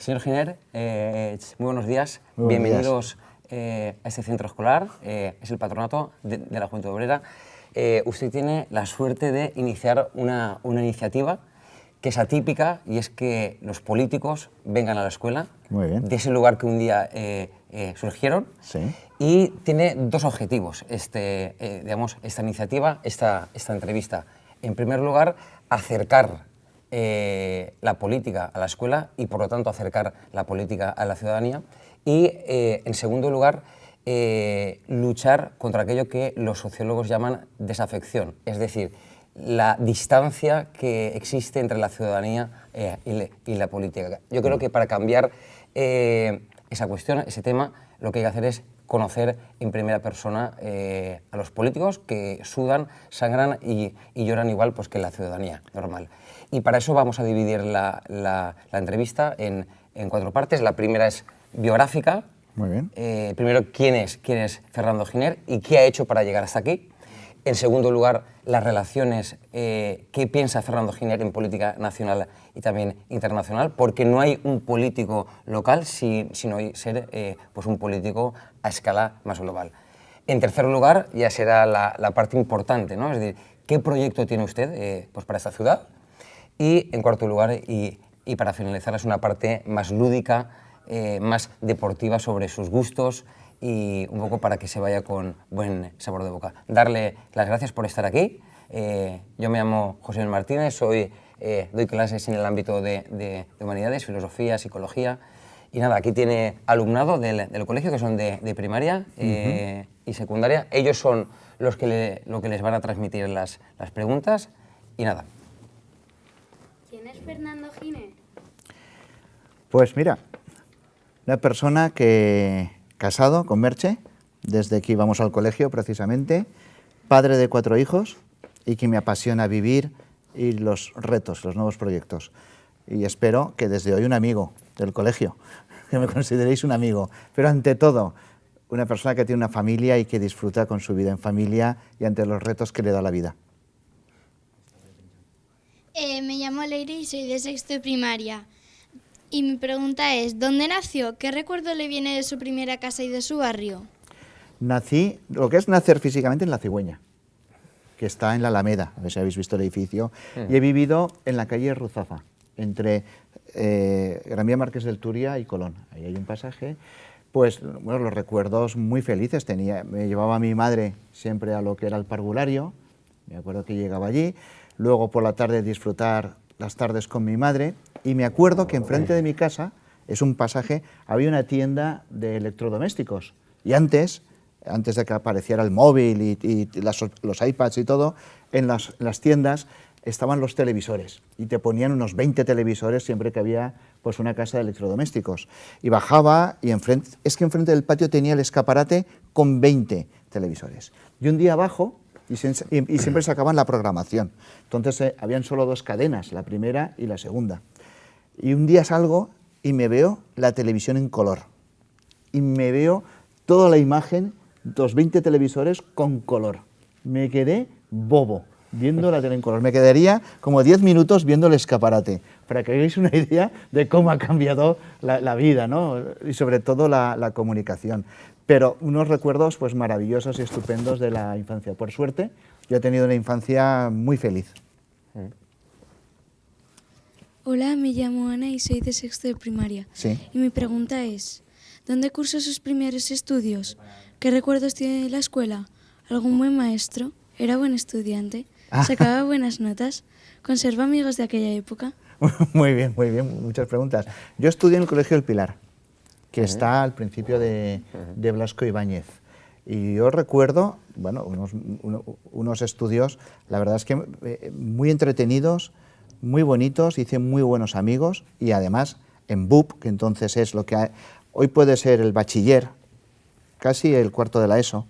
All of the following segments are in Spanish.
Señor Giner, muy buenos días. Muy buenos Bienvenidos a este centro escolar. Es el patronato de la Juventud Obrera. Usted tiene la suerte de iniciar una iniciativa que es atípica, y es que los políticos vengan a la escuela, Muy bien. de ese lugar que un día surgieron. Sí. Y tiene dos objetivos esta iniciativa, esta entrevista. En primer lugar, acercar la política a la escuela y, por lo tanto, acercar la política a la ciudadanía. Y, en segundo lugar, luchar contra aquello que los sociólogos llaman desafección, es decir, la distancia que existe entre la ciudadanía y la política. Yo creo que para cambiar esa cuestión, ese tema, lo que hay que hacer es conocer en primera persona a los políticos que sudan, sangran y lloran igual pues, que la ciudadanía normal. Y para eso vamos a dividir la entrevista en 4 partes. La primera es biográfica. Muy bien. Primero, ¿quién es Fernando Giner y qué ha hecho para llegar hasta aquí? En segundo lugar, las relaciones, qué piensa Fernando Giner en política nacional y también internacional, porque no hay un político local sino ser pues un político a escala más global. En tercer lugar, ya será la parte importante, ¿no? Es decir, ¿qué proyecto tiene usted pues para esta ciudad? Y en cuarto lugar, y para finalizar, es una parte más lúdica, más deportiva sobre sus gustos, y un poco para que se vaya con buen sabor de boca. Darle las gracias por estar aquí. Yo me llamo José Luis Martínez, doy clases en el ámbito de humanidades, filosofía, psicología, y nada, aquí tiene alumnado del colegio, que son de primaria y secundaria. Ellos son lo que les van a transmitir las preguntas, y nada. ¿Quién es Fernando Giner? Pues mira, una persona que casado con Merche, desde que íbamos al colegio precisamente, padre de 4 hijos y que me apasiona vivir y los retos, los nuevos proyectos. Y espero que desde hoy un amigo del colegio, que me consideréis un amigo, pero ante todo una persona que tiene una familia y que disfruta con su vida en familia y ante los retos que le da la vida. Me llamo Leire y soy de sexto de primaria. Y mi pregunta es, ¿dónde nació? ¿Qué recuerdo le viene de su primera casa y de su barrio? Nací, lo que es nacer físicamente, en La Cigüeña, que está en la Alameda, a ver si habéis visto el edificio, y he vivido en la calle Ruzafa, entre Gran Vía Marqués del Turia y Colón. Ahí hay un pasaje. Pues, bueno, los recuerdos muy felices tenía. Me llevaba a mi madre siempre a lo que era el parvulario, me acuerdo que llegaba allí, luego por la tarde disfrutar las tardes con mi madre, y me acuerdo que enfrente de mi casa, es un pasaje, había una tienda de electrodomésticos, y antes de que apareciera el móvil y los iPads y todo, en las tiendas estaban los televisores, y te ponían unos 20 televisores siempre que había pues, una casa de electrodomésticos. Y bajaba, y enfrente del patio tenía el escaparate con 20 televisores. Y un día bajo, y siempre sacaban la programación. Entonces habían solo 2 cadenas, la primera y la segunda. Y un día salgo y me veo la televisión en color. Y me veo toda la imagen, los 20 televisores con color. Me quedé bobo viendo la tele en color. Me quedaría como 10 minutos viendo el escaparate, para que hagáis una idea de cómo ha cambiado la vida, ¿no? Y sobre todo la comunicación. Pero unos recuerdos pues, maravillosos y estupendos de la infancia. Por suerte, yo he tenido una infancia muy feliz. Hola, me llamo Ana y soy de sexto de primaria. Sí. Y mi pregunta es, ¿dónde cursó sus primeros estudios? ¿Qué recuerdos tiene de la escuela? ¿Algún buen maestro? ¿Era buen estudiante? ¿Sacaba buenas notas? ¿Conserva amigos de aquella época? Muy bien, muchas preguntas. Yo estudié en el Colegio del Pilar, que está al principio de Blasco Ibáñez. Y yo recuerdo, bueno, unos estudios, la verdad es que muy entretenidos, muy bonitos, hice muy buenos amigos, y además en BUP, que entonces es lo que hoy puede ser el bachiller, casi el cuarto de la ESO,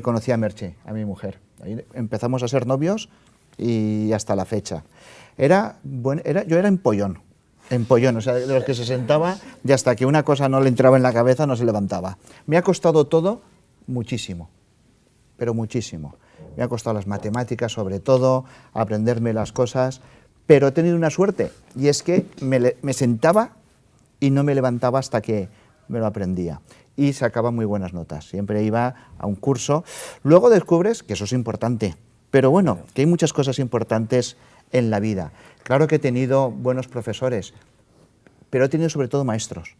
conocí a Merche, a mi mujer. Ahí empezamos a ser novios y hasta la fecha. Yo era empollón, o sea, de los que se sentaba y hasta que una cosa no le entraba en la cabeza no se levantaba. Me ha costado todo muchísimo, pero muchísimo. Me ha costado las matemáticas, sobre todo, aprenderme las cosas, pero he tenido una suerte, y es que me sentaba y no me levantaba hasta que me lo aprendía. Y sacaba muy buenas notas. Siempre iba a un curso. Luego descubres que eso es importante. Pero bueno, que hay muchas cosas importantes en la vida. Claro que he tenido buenos profesores, pero he tenido sobre todo maestros.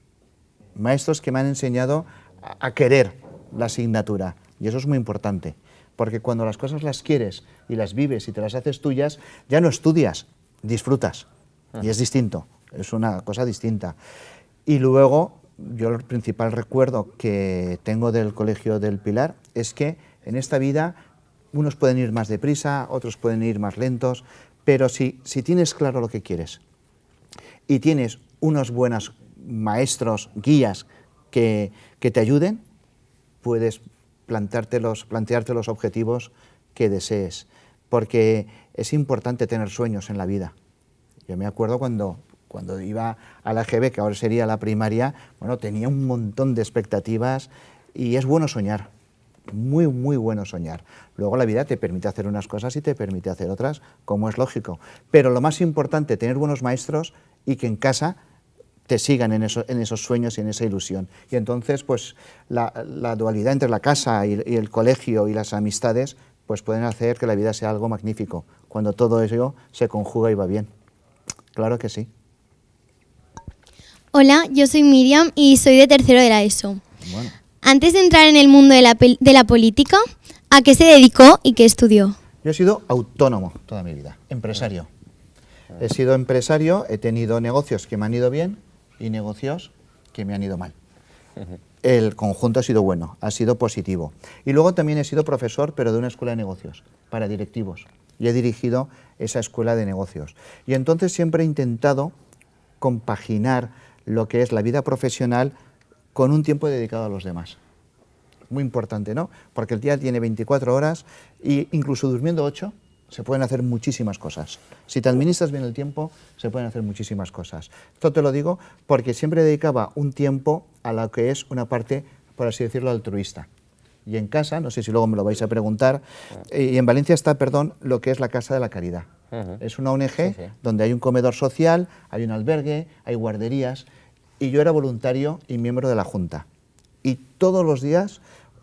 Maestros que me han enseñado a querer la asignatura. Y eso es muy importante. Porque cuando las cosas las quieres y las vives y te las haces tuyas, ya no estudias, disfrutas. Y es distinto, es una cosa distinta. Y luego, yo el principal recuerdo que tengo del Colegio del Pilar es que en esta vida unos pueden ir más deprisa, otros pueden ir más lentos, pero si tienes claro lo que quieres y tienes unos buenos maestros, guías que te ayuden, puedes plantearte los objetivos que desees, porque es importante tener sueños en la vida. Yo me acuerdo cuando iba a la EGB, que ahora sería la primaria, bueno, tenía un montón de expectativas y es bueno soñar, muy, muy bueno soñar. Luego la vida te permite hacer unas cosas y te permite hacer otras, como es lógico. Pero lo más importante, tener buenos maestros y que en casa te sigan en esos sueños y en esa ilusión. Y entonces, pues, la dualidad entre la casa y el colegio y las amistades, pues pueden hacer que la vida sea algo magnífico, cuando todo ello se conjuga y va bien. Claro que sí. Hola, yo soy Miriam y soy de tercero de la ESO. Bueno. Antes de entrar en el mundo de la política, ¿a qué se dedicó y qué estudió? Yo he sido autónomo toda mi vida, empresario. He sido empresario, he tenido negocios que me han ido bien y negocios que me han ido mal. El conjunto ha sido bueno, ha sido positivo. Y luego también he sido profesor, pero de una escuela de negocios, para directivos. Y he dirigido esa escuela de negocios. Y entonces siempre he intentado compaginar lo que es la vida profesional con un tiempo dedicado a los demás. Muy importante, ¿no? Porque el día tiene 24 horas e incluso durmiendo 8 se pueden hacer muchísimas cosas. Si te administras bien el tiempo, se pueden hacer muchísimas cosas. Esto te lo digo porque siempre dedicaba un tiempo a lo que es una parte, por así decirlo, altruista. Y en casa, no sé si luego me lo vais a preguntar, y en Valencia está, lo que es la Casa de la Caridad. Es una ONG donde hay un comedor social, hay un albergue, hay guarderías, y yo era voluntario y miembro de la Junta. Y todos los días,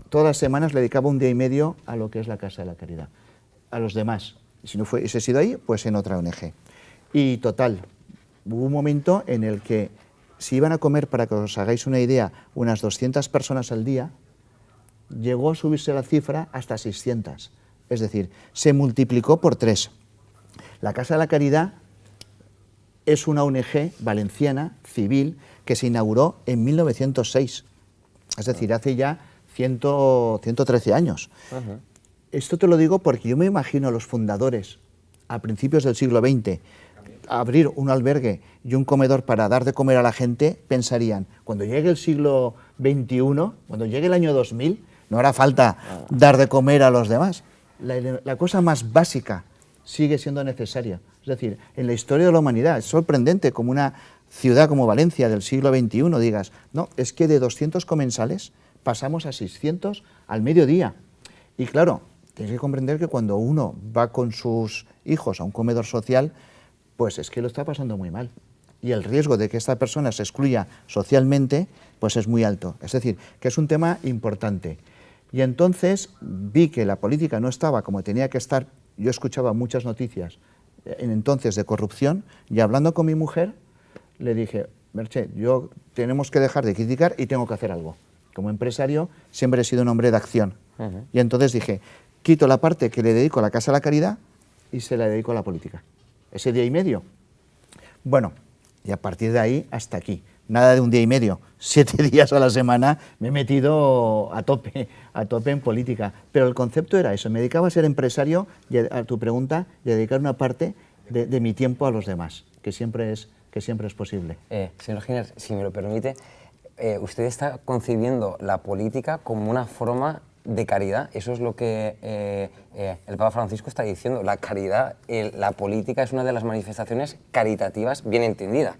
todas las semanas, le dedicaba un día y medio a lo que es la Casa de la Caridad, a los demás. Si no hubiese sido ahí, pues en otra ONG. Y total, hubo un momento en el que, si iban a comer, para que os hagáis una idea, unas 200 personas al día, llegó a subirse la cifra hasta 600. Es decir, se multiplicó por 3. La Casa de la Caridad es una ONG valenciana, civil, que se inauguró en 1906. Es decir, hace ya 113 años. Esto te lo digo porque yo me imagino a los fundadores, a principios del siglo XX, abrir un albergue y un comedor para dar de comer a la gente, pensarían, cuando llegue el siglo XXI, cuando llegue el año 2000, no hará falta dar de comer a los demás. La cosa más básica sigue siendo necesaria. Es decir, en la historia de la humanidad es sorprendente como una ciudad como Valencia del siglo XXI digas, no, es que de 200 comensales pasamos a 600 al mediodía. Y claro, tienes que comprender que cuando uno va con sus hijos a un comedor social, pues es que lo está pasando muy mal. Y el riesgo de que esta persona se excluya socialmente, pues es muy alto. Es decir, que es un tema importante. Y entonces vi que la política no estaba como tenía que estar. Yo escuchaba muchas noticias entonces de corrupción, y hablando con mi mujer, le dije, Merche, tenemos que dejar de criticar y tengo que hacer algo. Como empresario siempre he sido un hombre de acción. Y entonces dije, quito la parte que le dedico a la Casa de la Caridad y se la dedico a la política. Ese día y medio. Bueno, y a partir de ahí hasta aquí. Nada de un día y medio, 7 días a la semana me he metido a tope en política. Pero el concepto era eso, me dedicaba a ser empresario, y a tu pregunta, y a dedicar una parte de mi tiempo a los demás, que siempre es posible. Señor Giner, si me lo permite, usted está concibiendo la política como una forma de caridad. Eso es lo que el Papa Francisco está diciendo. La caridad, la política es una de las manifestaciones caritativas bien entendida.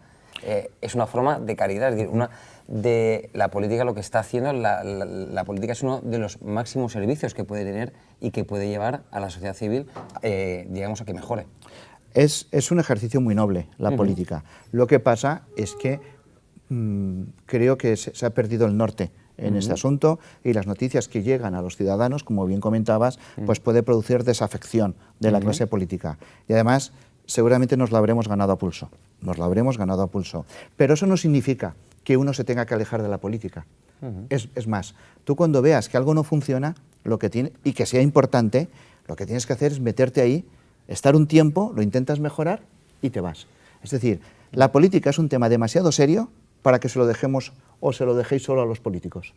Es una forma de caridad, es decir, la política lo que está haciendo, la política es uno de los máximos servicios que puede tener y que puede llevar a la sociedad civil, digamos, a que mejore. Es un ejercicio muy noble, la política. Lo que pasa es que creo que se ha perdido el norte en este asunto, y las noticias que llegan a los ciudadanos, como bien comentabas, pues puede producir desafección de la clase política. Y además, seguramente nos lo habremos ganado a pulso. Nos lo habremos ganado a pulso. Pero eso no significa que uno se tenga que alejar de la política. Es más, tú cuando veas que algo no funciona y que sea importante, lo que tienes que hacer es meterte ahí, estar un tiempo, lo intentas mejorar y te vas. Es decir, la política es un tema demasiado serio para que se lo dejemos o se lo dejéis solo a los políticos.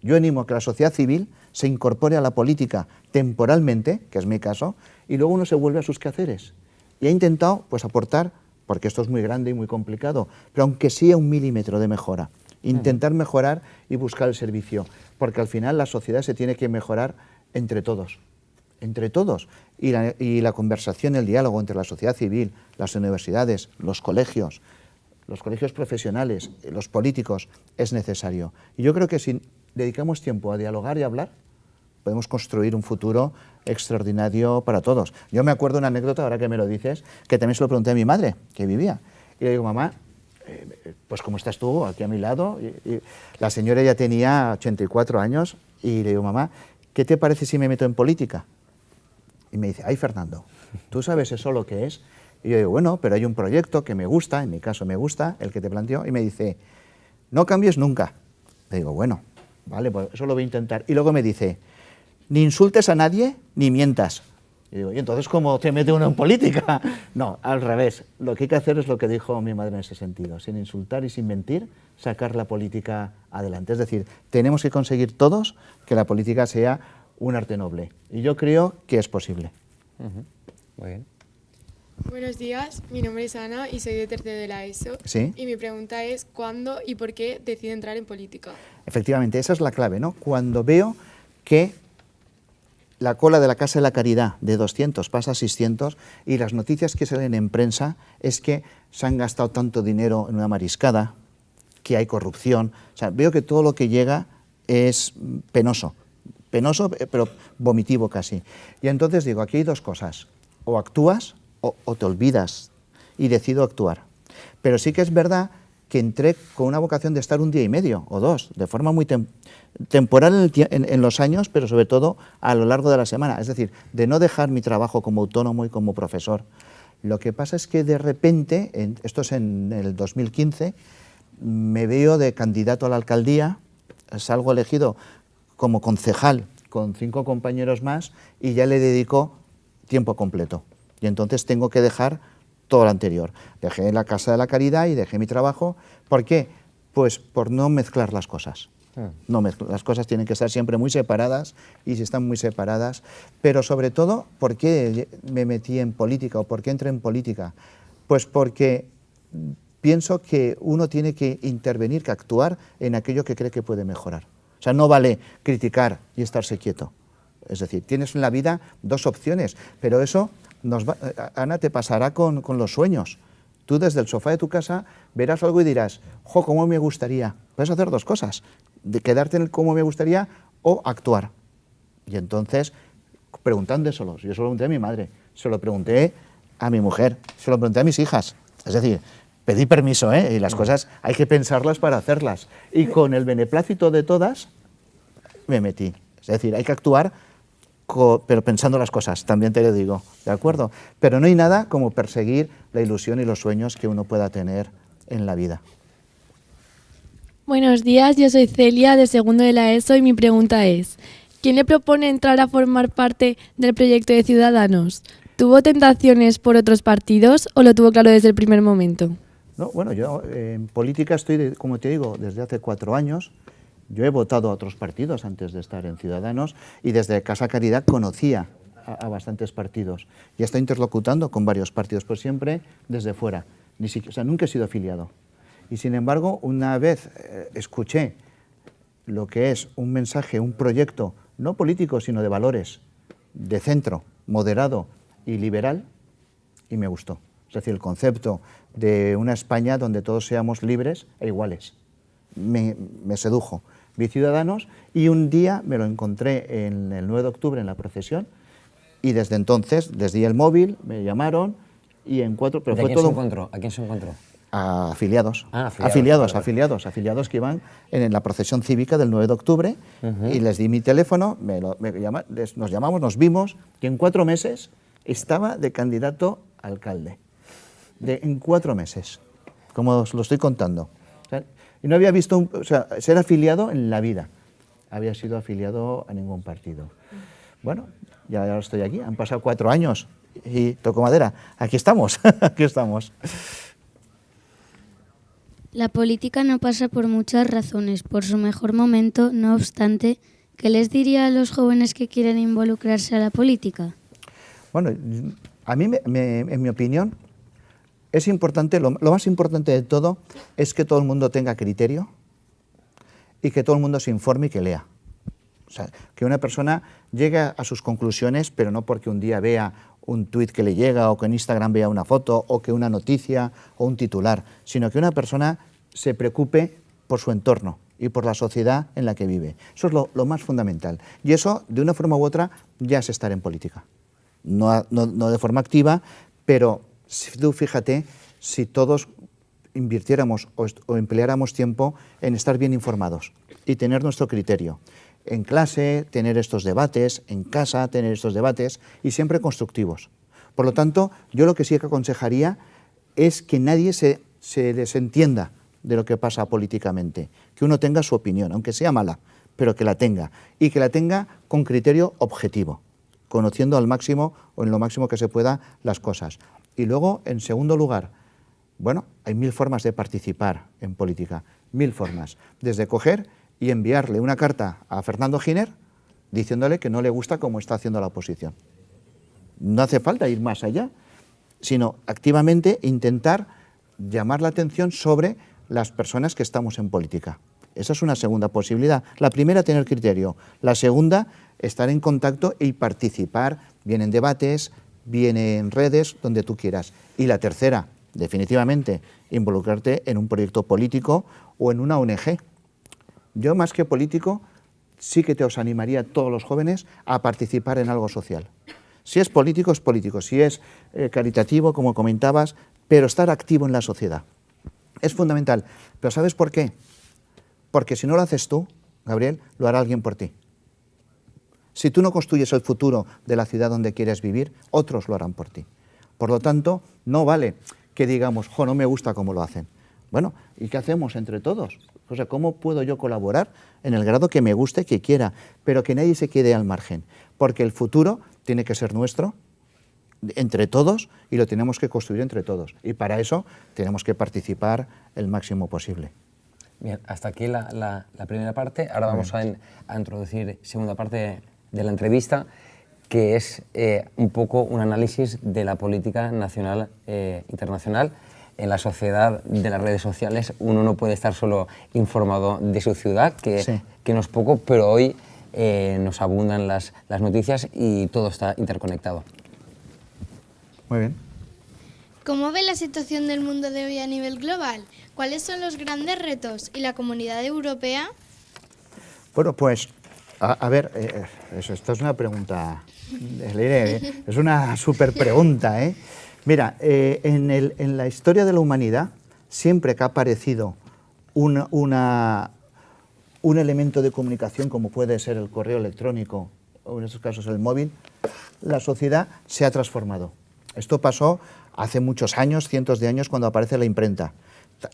Yo animo a que la sociedad civil se incorpore a la política temporalmente, que es mi caso, y luego uno se vuelve a sus quehaceres. Y he intentado pues, aportar, porque esto es muy grande y muy complicado, pero aunque sea 1 milímetro de mejora, intentar mejorar y buscar el servicio, porque al final la sociedad se tiene que mejorar entre todos. Entre todos. Y la conversación, el diálogo entre la sociedad civil, las universidades, los colegios profesionales, los políticos, es necesario. Y yo creo que si dedicamos tiempo a dialogar y a hablar, podemos construir un futuro extraordinario para todos. Yo me acuerdo una anécdota, ahora que me lo dices, que también se lo pregunté a mi madre, que vivía. Y le digo, mamá, pues ¿cómo estás tú aquí a mi lado? Y la señora ya tenía 84 años y le digo, mamá, ¿qué te parece si me meto en política? Y me dice, ay, Fernando, ¿tú sabes eso lo que es? Y yo digo, bueno, pero hay un proyecto que me gusta, en mi caso me gusta, el que te planteo, y me dice, no cambies nunca. Le digo, bueno, vale, pues eso lo voy a intentar. Y luego me dice, ni insultes a nadie, ni mientas. Y digo, ¿y entonces cómo te mete uno en política? No, al revés. Lo que hay que hacer es lo que dijo mi madre en ese sentido, sin insultar y sin mentir, sacar la política adelante. Es decir, tenemos que conseguir todos que la política sea un arte noble. Y yo creo que es posible. Muy bien. Buenos días, mi nombre es Ana y soy de tercero de la ESO. ¿Sí? Y mi pregunta es, ¿cuándo y por qué decide entrar en política? Efectivamente, esa es la clave, ¿no? Cuando veo que la cola de la Casa de la Caridad de 200 pasa a 600 y las noticias que salen en prensa es que se han gastado tanto dinero en una mariscada, que hay corrupción. O sea, veo que todo lo que llega es penoso, pero vomitivo casi. Y entonces digo, aquí hay dos cosas, o actúas o te olvidas, y decido actuar. Pero sí que es verdad que entré con una vocación de estar 1 día y medio o 2, de forma muy temporal en los años, pero sobre todo a lo largo de la semana. Es decir, de no dejar mi trabajo como autónomo y como profesor. Lo que pasa es que de repente, esto es en el 2015, me veo de candidato a la alcaldía, salgo elegido como concejal con 5 compañeros más y ya le dedico tiempo completo. Y entonces tengo que dejar todo lo anterior. Dejé la Casa de la Caridad y dejé mi trabajo. ¿Por qué? Pues por no mezclar las cosas. Las cosas tienen que estar siempre muy separadas, y si están muy separadas, pero sobre todo, ¿por qué me metí en política o por qué entré en política? Pues porque pienso que uno tiene que intervenir, que actuar en aquello que cree que puede mejorar. O sea, no vale criticar y estarse quieto. Es decir, tienes en la vida 2 opciones, pero eso, Ana, te pasará con los sueños. Tú desde el sofá de tu casa verás algo y dirás, jo, cómo me gustaría. Puedes hacer 2 cosas, de quedarte en el cómo me gustaría o actuar. Y entonces, preguntándoselos, yo se lo pregunté a mi madre, se lo pregunté a mi mujer, se lo pregunté a mis hijas. Es decir, pedí permiso, y las cosas hay que pensarlas para hacerlas. Y con el beneplácito de todas, me metí. Es decir, hay que actuar, pero pensando las cosas, también te lo digo, ¿de acuerdo? Pero no hay nada como perseguir la ilusión y los sueños que uno pueda tener en la vida. Buenos días, yo soy Celia, de segundo de la ESO, y mi pregunta es, ¿quién le propone entrar a formar parte del proyecto de Ciudadanos? ¿Tuvo tentaciones por otros partidos o lo tuvo claro desde el primer momento? No, bueno, yo en política estoy, como te digo, desde hace 4 años. Yo he votado a otros partidos antes de estar en Ciudadanos y desde Casa Caridad conocía a bastantes partidos y he estado interlocutando con varios partidos, pero siempre desde fuera. O sea, nunca he sido afiliado. Y sin embargo, una vez escuché lo que es un mensaje, un proyecto, no político, sino de valores, de centro, moderado y liberal, y me gustó. Es decir, el concepto de una España donde todos seamos libres e iguales. Me sedujo. Vi Ciudadanos y un día me lo encontré en el 9 de octubre en la procesión y desde entonces, les di el móvil, me llamaron y en 4... Pero ¿A quién se encontró? A afiliados. Afiliados. Que iban en la procesión cívica del 9 de octubre y les di mi teléfono, nos vimos y en 4 meses estaba de candidato a alcalde. En 4 meses, como os lo estoy contando. O sea, y no había visto ser afiliado en la vida. Había sido afiliado a ningún partido. Bueno, ya ahora estoy aquí, han pasado 4 años y toco madera. Aquí estamos, aquí estamos. La política no pasa por muchas razones, por su mejor momento, no obstante, ¿qué les diría a los jóvenes que quieren involucrarse a la política? Bueno, a mí, en mi opinión, es importante, lo más importante de todo es que todo el mundo tenga criterio y que todo el mundo se informe y que lea. O sea, que una persona llegue a sus conclusiones, pero no porque un día vea un tuit que le llega o que en Instagram vea una foto o que una noticia o un titular, sino que una persona se preocupe por su entorno y por la sociedad en la que vive. Eso es lo más fundamental. Y eso, de una forma u otra, ya es estar en política. No de forma activa, pero si tú fíjate, si todos invirtiéramos o empleáramos tiempo en estar bien informados y tener nuestro criterio. En clase, tener estos debates, en casa, tener estos debates, y siempre constructivos. Por lo tanto, yo lo que sí que aconsejaría es que nadie se desentienda de lo que pasa políticamente, que uno tenga su opinión, aunque sea mala, pero que la tenga, y que la tenga con criterio objetivo, conociendo al máximo o en lo máximo que se pueda las cosas. Y luego, en segundo lugar, bueno, hay 1000 formas de participar en política, 1000 formas, desde coger y enviarle una carta a Fernando Giner diciéndole que no le gusta cómo está haciendo la oposición. No hace falta ir más allá, sino activamente intentar llamar la atención sobre las personas que estamos en política. Esa es una segunda posibilidad. La primera, tener criterio. La segunda, estar en contacto y participar, bien en debates, bien en redes, donde tú quieras. Y la tercera, definitivamente, involucrarte en un proyecto político o en una ONG. Yo, más que político, sí que os animaría a todos los jóvenes a participar en algo social. Si es político, es político. Si es caritativo, como comentabas, pero estar activo en la sociedad. Es fundamental. ¿Pero sabes por qué? Porque si no lo haces tú, Gabriel, lo hará alguien por ti. Si tú no construyes el futuro de la ciudad donde quieres vivir, otros lo harán por ti. Por lo tanto, no vale que digamos, jo, no me gusta cómo lo hacen. Bueno, ¿y qué hacemos entre todos? O sea, ¿cómo puedo yo colaborar en el grado que me guste, que quiera, pero que nadie se quede al margen? Porque el futuro tiene que ser nuestro, entre todos, y lo tenemos que construir entre todos. Y para eso tenemos que participar el máximo posible. Bien, hasta aquí la primera parte. Ahora vamos a introducir segunda parte de la entrevista, que es un poco un análisis de la política nacional e internacional. En la sociedad de las redes sociales uno no puede estar solo informado de su ciudad, que no es poco, pero hoy nos abundan las noticias y todo está interconectado. Muy bien. ¿Cómo ve la situación del mundo de hoy a nivel global? ¿Cuáles son los grandes retos? ¿Y la comunidad europea? Bueno, pues, a ver, esta es una pregunta, es una súper pregunta, ¿eh? Mira, en la historia de la humanidad, siempre que ha aparecido un elemento de comunicación, como puede ser el correo electrónico, o en estos casos el móvil, la sociedad se ha transformado. Esto pasó hace muchos años, cientos de años, cuando aparece la imprenta.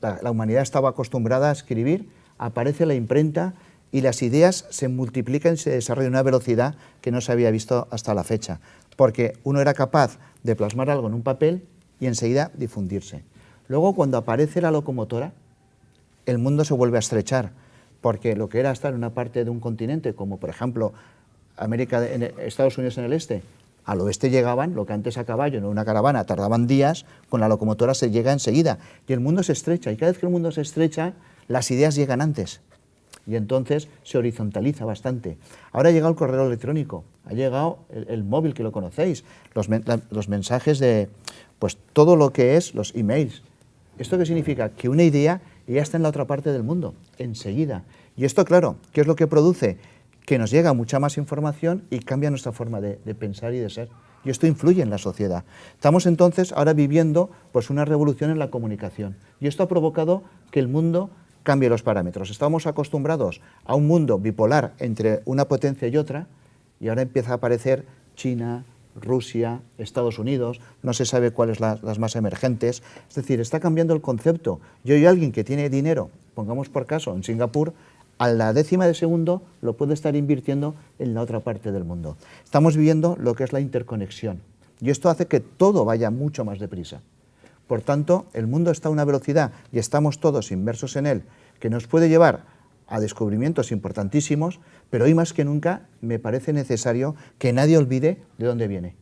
La humanidad estaba acostumbrada a escribir, aparece la imprenta y las ideas se multiplican y se desarrollan a una velocidad que no se había visto hasta la fecha, porque uno era capaz de plasmar algo en un papel y enseguida difundirse. Luego, cuando aparece la locomotora, el mundo se vuelve a estrechar, porque lo que era estar en una parte de un continente, como por ejemplo Estados Unidos en el este, al oeste llegaban, lo que antes a caballo en una caravana tardaban días, con la locomotora se llega enseguida, y el mundo se estrecha, y cada vez que el mundo se estrecha, las ideas llegan antes, y entonces se horizontaliza bastante. Ahora ha llegado el correo electrónico, ha llegado el móvil, que lo conocéis, los mensajes de, pues todo lo que es los emails. ¿Esto qué significa? Que una idea ya está en la otra parte del mundo, enseguida. Y esto, claro, ¿qué es lo que produce? Que nos llega mucha más información y cambia nuestra forma de pensar y de ser. y esto influye en la sociedad. Estamos entonces ahora viviendo pues una revolución en la comunicación y esto ha provocado que el mundo cambie los parámetros. Estamos acostumbrados a un mundo bipolar entre una potencia y otra y ahora empieza a aparecer China, Rusia, Estados Unidos, no se sabe cuáles las más emergentes. Es decir, está cambiando el concepto. Yo y alguien que tiene dinero, pongamos por caso en Singapur, a la décima de segundo lo puede estar invirtiendo en la otra parte del mundo. Estamos viviendo lo que es la interconexión y esto hace que todo vaya mucho más deprisa. Por tanto, el mundo está a una velocidad y estamos todos inmersos en él que nos puede llevar a descubrimientos importantísimos, pero hoy más que nunca me parece necesario que nadie olvide de dónde viene,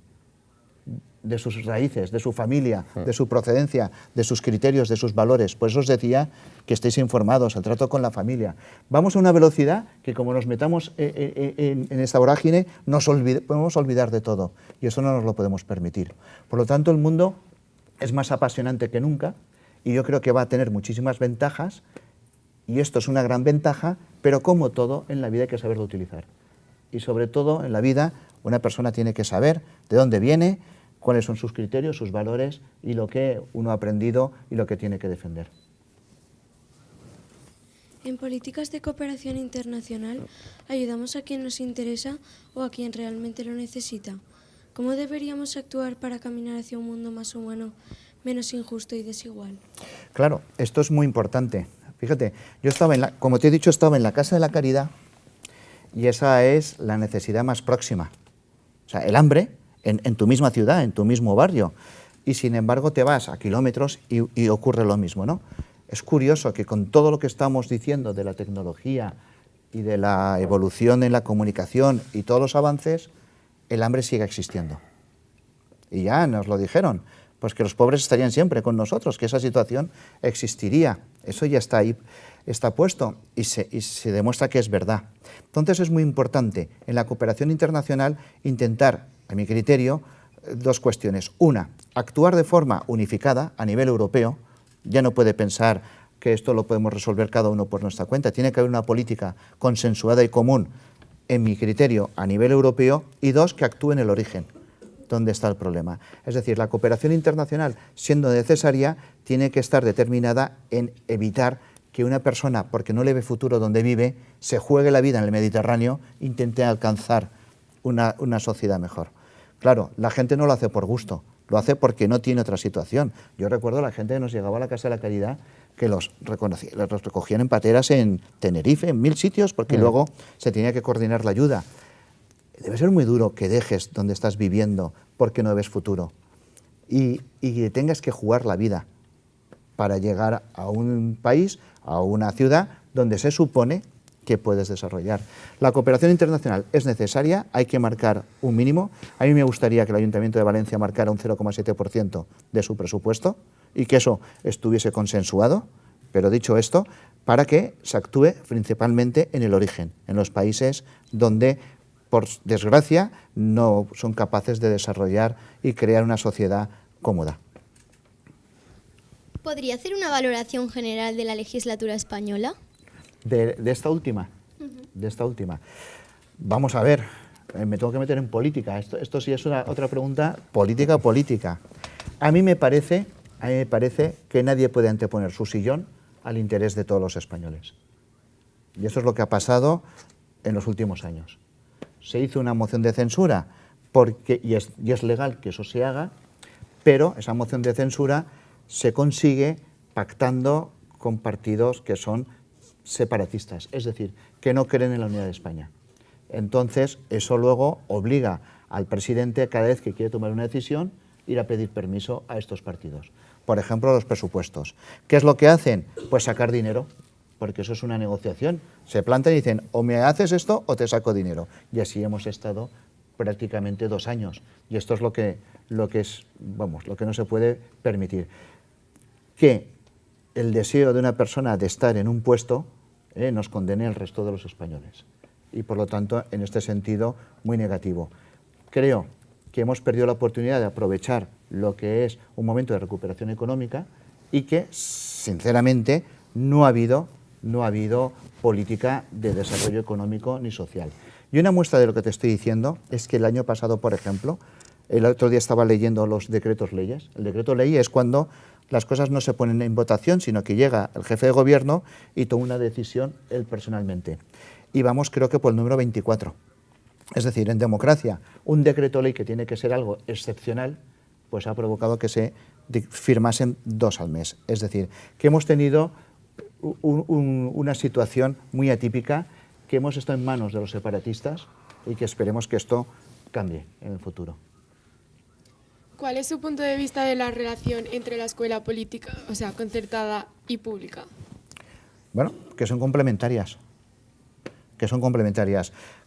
de sus raíces, de su familia, de su procedencia, de sus criterios, de sus valores. Por eso os decía que estéis informados, el trato con la familia. Vamos a una velocidad que como nos metamos en esta vorágine podemos olvidar de todo y eso no nos lo podemos permitir. Por lo tanto, el mundo es más apasionante que nunca y yo creo que va a tener muchísimas ventajas y esto es una gran ventaja, pero como todo en la vida hay que saberlo utilizar. Y sobre todo en la vida una persona tiene que saber de dónde viene, cuáles son sus criterios, sus valores y lo que uno ha aprendido y lo que tiene que defender. En políticas de cooperación internacional ayudamos a quien nos interesa o a quien realmente lo necesita. ¿Cómo deberíamos actuar para caminar hacia un mundo más humano, menos injusto y desigual? Claro, esto es muy importante. Fíjate, yo como te he dicho, estaba en la Casa de la Caridad y esa es la necesidad más próxima. O sea, el hambre en tu misma ciudad, en tu mismo barrio. Y sin embargo te vas a kilómetros y ocurre lo mismo, ¿no? Es curioso que con todo lo que estamos diciendo de la tecnología y de la evolución en la comunicación y todos los avances, el hambre siga existiendo. Y ya nos lo dijeron, pues que los pobres estarían siempre con nosotros, que esa situación existiría. Eso ya está ahí, está puesto y se demuestra que es verdad. Entonces es muy importante en la cooperación internacional intentar, a mi criterio, dos cuestiones. Una, actuar de forma unificada a nivel europeo. Ya no puede pensar que esto lo podemos resolver cada uno por nuestra cuenta. Tiene que haber una política consensuada y común, en mi criterio, a nivel europeo. Y dos, que actúe en el origen, donde está el problema. Es decir, la cooperación internacional, siendo necesaria, tiene que estar determinada en evitar que una persona, porque no le ve futuro donde vive, se juegue la vida en el Mediterráneo e intente alcanzar una sociedad mejor. Claro, la gente no lo hace por gusto, lo hace porque no tiene otra situación. Yo recuerdo a la gente que nos llegaba a la Casa de la Caridad que los recogían en pateras en Tenerife, en 1000 sitios, porque luego se tenía que coordinar la ayuda. Debe ser muy duro que dejes donde estás viviendo porque no ves futuro y que tengas que jugar la vida para llegar a un país, a una ciudad donde se supone que puedes desarrollar. La cooperación internacional es necesaria, hay que marcar un mínimo. A mí me gustaría que el Ayuntamiento de Valencia marcara un 0,7% de su presupuesto y que eso estuviese consensuado, pero dicho esto, para que se actúe principalmente en el origen, en los países donde, por desgracia, no son capaces de desarrollar y crear una sociedad cómoda. ¿Podría hacer una valoración general de la legislatura española? De esta última, de esta última. Vamos a ver, me tengo que meter en política. Esto sí es otra pregunta política. A mí me parece que nadie puede anteponer su sillón al interés de todos los españoles. Y eso es lo que ha pasado en los últimos años. Se hizo una moción de censura y es legal que eso se haga, pero esa moción de censura se consigue pactando con partidos que son separatistas, es decir, que no creen en la unidad de España. Entonces, eso luego obliga al presidente, cada vez que quiere tomar una decisión, ir a pedir permiso a estos partidos. Por ejemplo, los presupuestos. ¿Qué es lo que hacen? Pues sacar dinero, porque eso es una negociación. Se plantan y dicen, o me haces esto o te saco dinero. Y así hemos estado prácticamente 2 años. Y esto es lo que no se puede permitir. Que el deseo de una persona de estar en un puesto nos condene al resto de los españoles. Y por lo tanto, en este sentido, muy negativo. Creo que hemos perdido la oportunidad de aprovechar lo que es un momento de recuperación económica y que, sinceramente, no ha habido política de desarrollo económico ni social. Y una muestra de lo que te estoy diciendo es que el año pasado, por ejemplo, El otro día estaba leyendo los decretos leyes. El decreto ley es cuando las cosas no se ponen en votación, sino que llega el jefe de gobierno y toma una decisión él personalmente. Y vamos, creo que por el número 24. Es decir, en democracia, un decreto ley que tiene que ser algo excepcional, pues ha provocado que se firmasen 2 al mes. Es decir, que hemos tenido una situación muy atípica, que hemos estado en manos de los separatistas y que esperemos que esto cambie en el futuro. ¿Cuál es su punto de vista de la relación entre la escuela política, o sea, concertada y pública? Bueno, que son complementarias.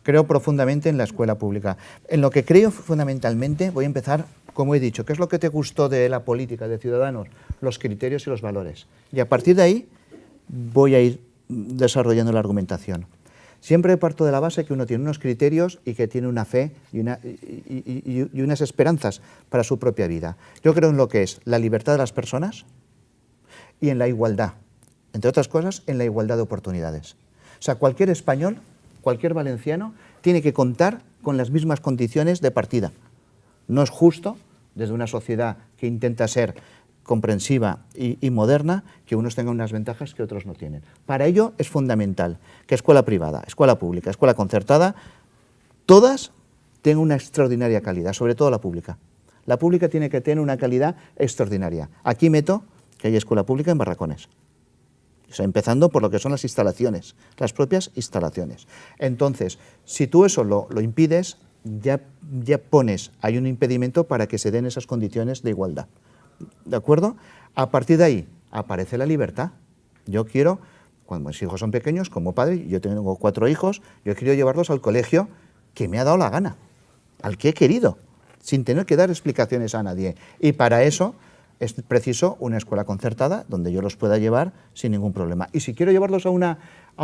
Creo profundamente en la escuela pública. En lo que creo fundamentalmente, voy a empezar, como he dicho, ¿qué es lo que te gustó de la política de Ciudadanos? Los criterios y los valores. Y a partir de ahí voy a ir desarrollando la argumentación. Siempre parto de la base que uno tiene unos criterios y que tiene una fe y unas esperanzas para su propia vida. Yo creo en lo que es la libertad de las personas y en la igualdad. Entre otras cosas, en la igualdad de oportunidades. O sea, cualquier español, cualquier valenciano, tiene que contar con las mismas condiciones de partida. No es justo, desde una sociedad que intenta ser comprensiva y moderna, que unos tengan unas ventajas que otros no tienen. Para ello es fundamental que escuela privada, escuela pública, escuela concertada, todas tengan una extraordinaria calidad, sobre todo la pública. La pública tiene que tener una calidad extraordinaria. Aquí meto que hay escuela pública en barracones. O sea, empezando por lo que son las instalaciones, las propias instalaciones. Entonces, si tú eso lo impides, ya pones, hay un impedimento para que se den esas condiciones de igualdad. ¿De acuerdo? A partir de ahí aparece la libertad. Yo quiero, cuando mis hijos son pequeños, como padre, yo tengo 4 hijos, yo quiero llevarlos al colegio que me ha dado la gana, al que he querido, sin tener que dar explicaciones a nadie. Y para eso es preciso una escuela concertada donde yo los pueda llevar sin ningún problema. Y si quiero llevarlos a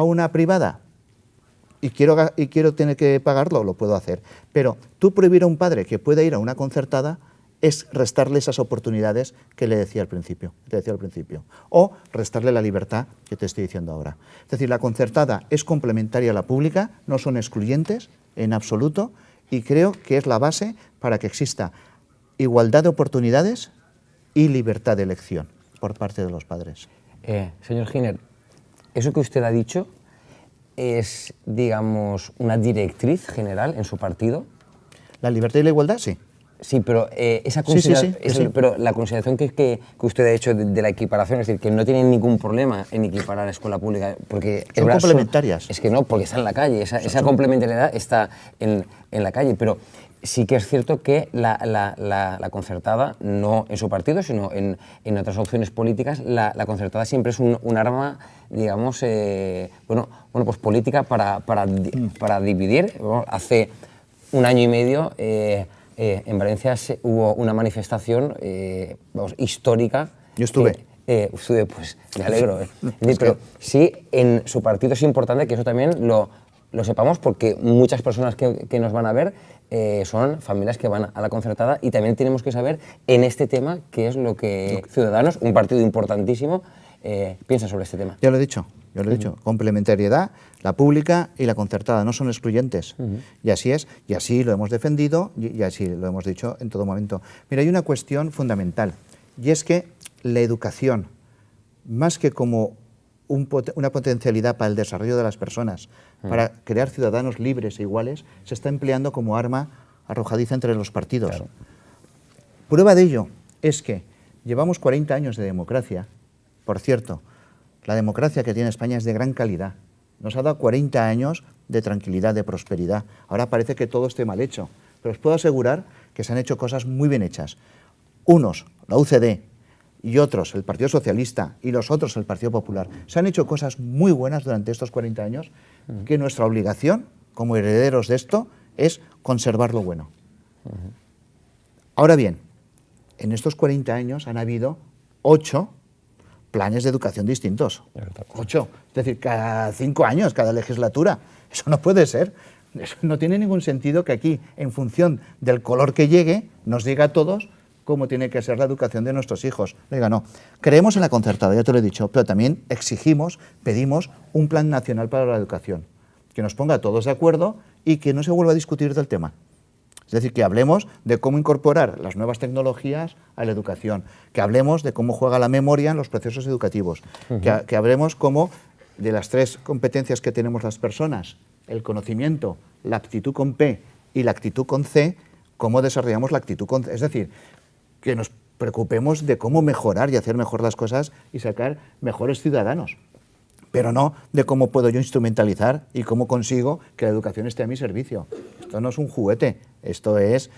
una privada y quiero tener que pagarlo, lo puedo hacer. Pero tú prohibir a un padre que pueda ir a una concertada es restarle esas oportunidades que le decía al principio, o restarle la libertad que te estoy diciendo ahora. Es decir, la concertada es complementaria a la pública, no son excluyentes en absoluto, y creo que es la base para que exista igualdad de oportunidades y libertad de elección por parte de los padres. Señor Giner, eso que usted ha dicho es, digamos, una directriz general en su partido. ¿La libertad y la igualdad? Sí. Sí, pero pero la consideración que usted ha hecho de la equiparación, es decir, que no tienen ningún problema en equiparar a escuela pública, porque son complementarias. Es que no, porque está en la calle, esa complementariedad está en la calle, pero sí que es cierto que la concertada, no en su partido, sino en otras opciones políticas, la concertada siempre es un arma, digamos, pues política para dividir. Bueno, hace un año y medio en Valencia hubo una manifestación histórica. Yo estuve. Pues me alegro. Pero sí, en su partido es importante que eso también lo sepamos, porque muchas personas que nos van a ver son familias que van a la concertada, y también tenemos que saber en este tema qué es lo que Ciudadanos, un partido importantísimo, piensa sobre este tema. Ya lo he dicho. Complementariedad, la pública y la concertada, no son excluyentes. Y así es, y así lo hemos defendido y así lo hemos dicho en todo momento. Mira, hay una cuestión fundamental, y es que la educación, más que como una potencialidad para el desarrollo de las personas, para crear ciudadanos libres e iguales, se está empleando como arma arrojadiza entre los partidos. Claro. Prueba de ello es que llevamos 40 años de democracia. Por cierto, la democracia que tiene España es de gran calidad. Nos ha dado 40 años de tranquilidad, de prosperidad. Ahora parece que todo esté mal hecho, pero os puedo asegurar que se han hecho cosas muy bien hechas. Unos, la UCD, y otros, el Partido Socialista, y los otros, el Partido Popular. Se han hecho cosas muy buenas durante estos 40 años, que nuestra obligación, como herederos de esto, es conservar lo bueno. Ahora bien, en estos 40 años han habido 8 planes de educación distintos. 8. Es decir, cada 5 años, cada legislatura. Eso no puede ser. Eso no tiene ningún sentido que aquí, en función del color que llegue, nos diga a todos cómo tiene que ser la educación de nuestros hijos. Oiga, no. Creemos en la concertada, ya te lo he dicho, pero también exigimos, pedimos un plan nacional para la educación, que nos ponga a todos de acuerdo y que no se vuelva a discutir del tema. Es decir, que hablemos de cómo incorporar las nuevas tecnologías a la educación, que hablemos de cómo juega la memoria en los procesos educativos, que hablemos cómo de las 3 competencias que tenemos las personas, el conocimiento, la aptitud con P y la actitud con C, cómo desarrollamos la actitud con C. Es decir, que nos preocupemos de cómo mejorar y hacer mejor las cosas y sacar mejores ciudadanos, pero no de cómo puedo yo instrumentalizar y cómo consigo que la educación esté a mi servicio. Esto no es un juguete, esto es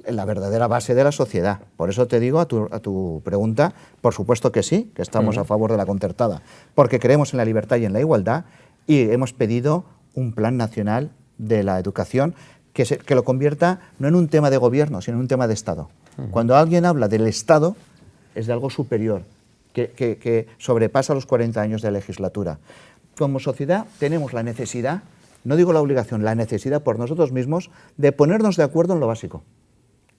la verdadera base de la sociedad. Por eso te digo a tu pregunta, por supuesto que sí, que estamos a favor de la concertada, porque creemos en la libertad y en la igualdad y hemos pedido un plan nacional de la educación que lo convierta no en un tema de gobierno, sino en un tema de Estado. Cuando alguien habla del Estado, es de algo superior, que sobrepasa los 40 años de legislatura. Como sociedad tenemos la necesidad, no digo la obligación, la necesidad por nosotros mismos de ponernos de acuerdo en lo básico,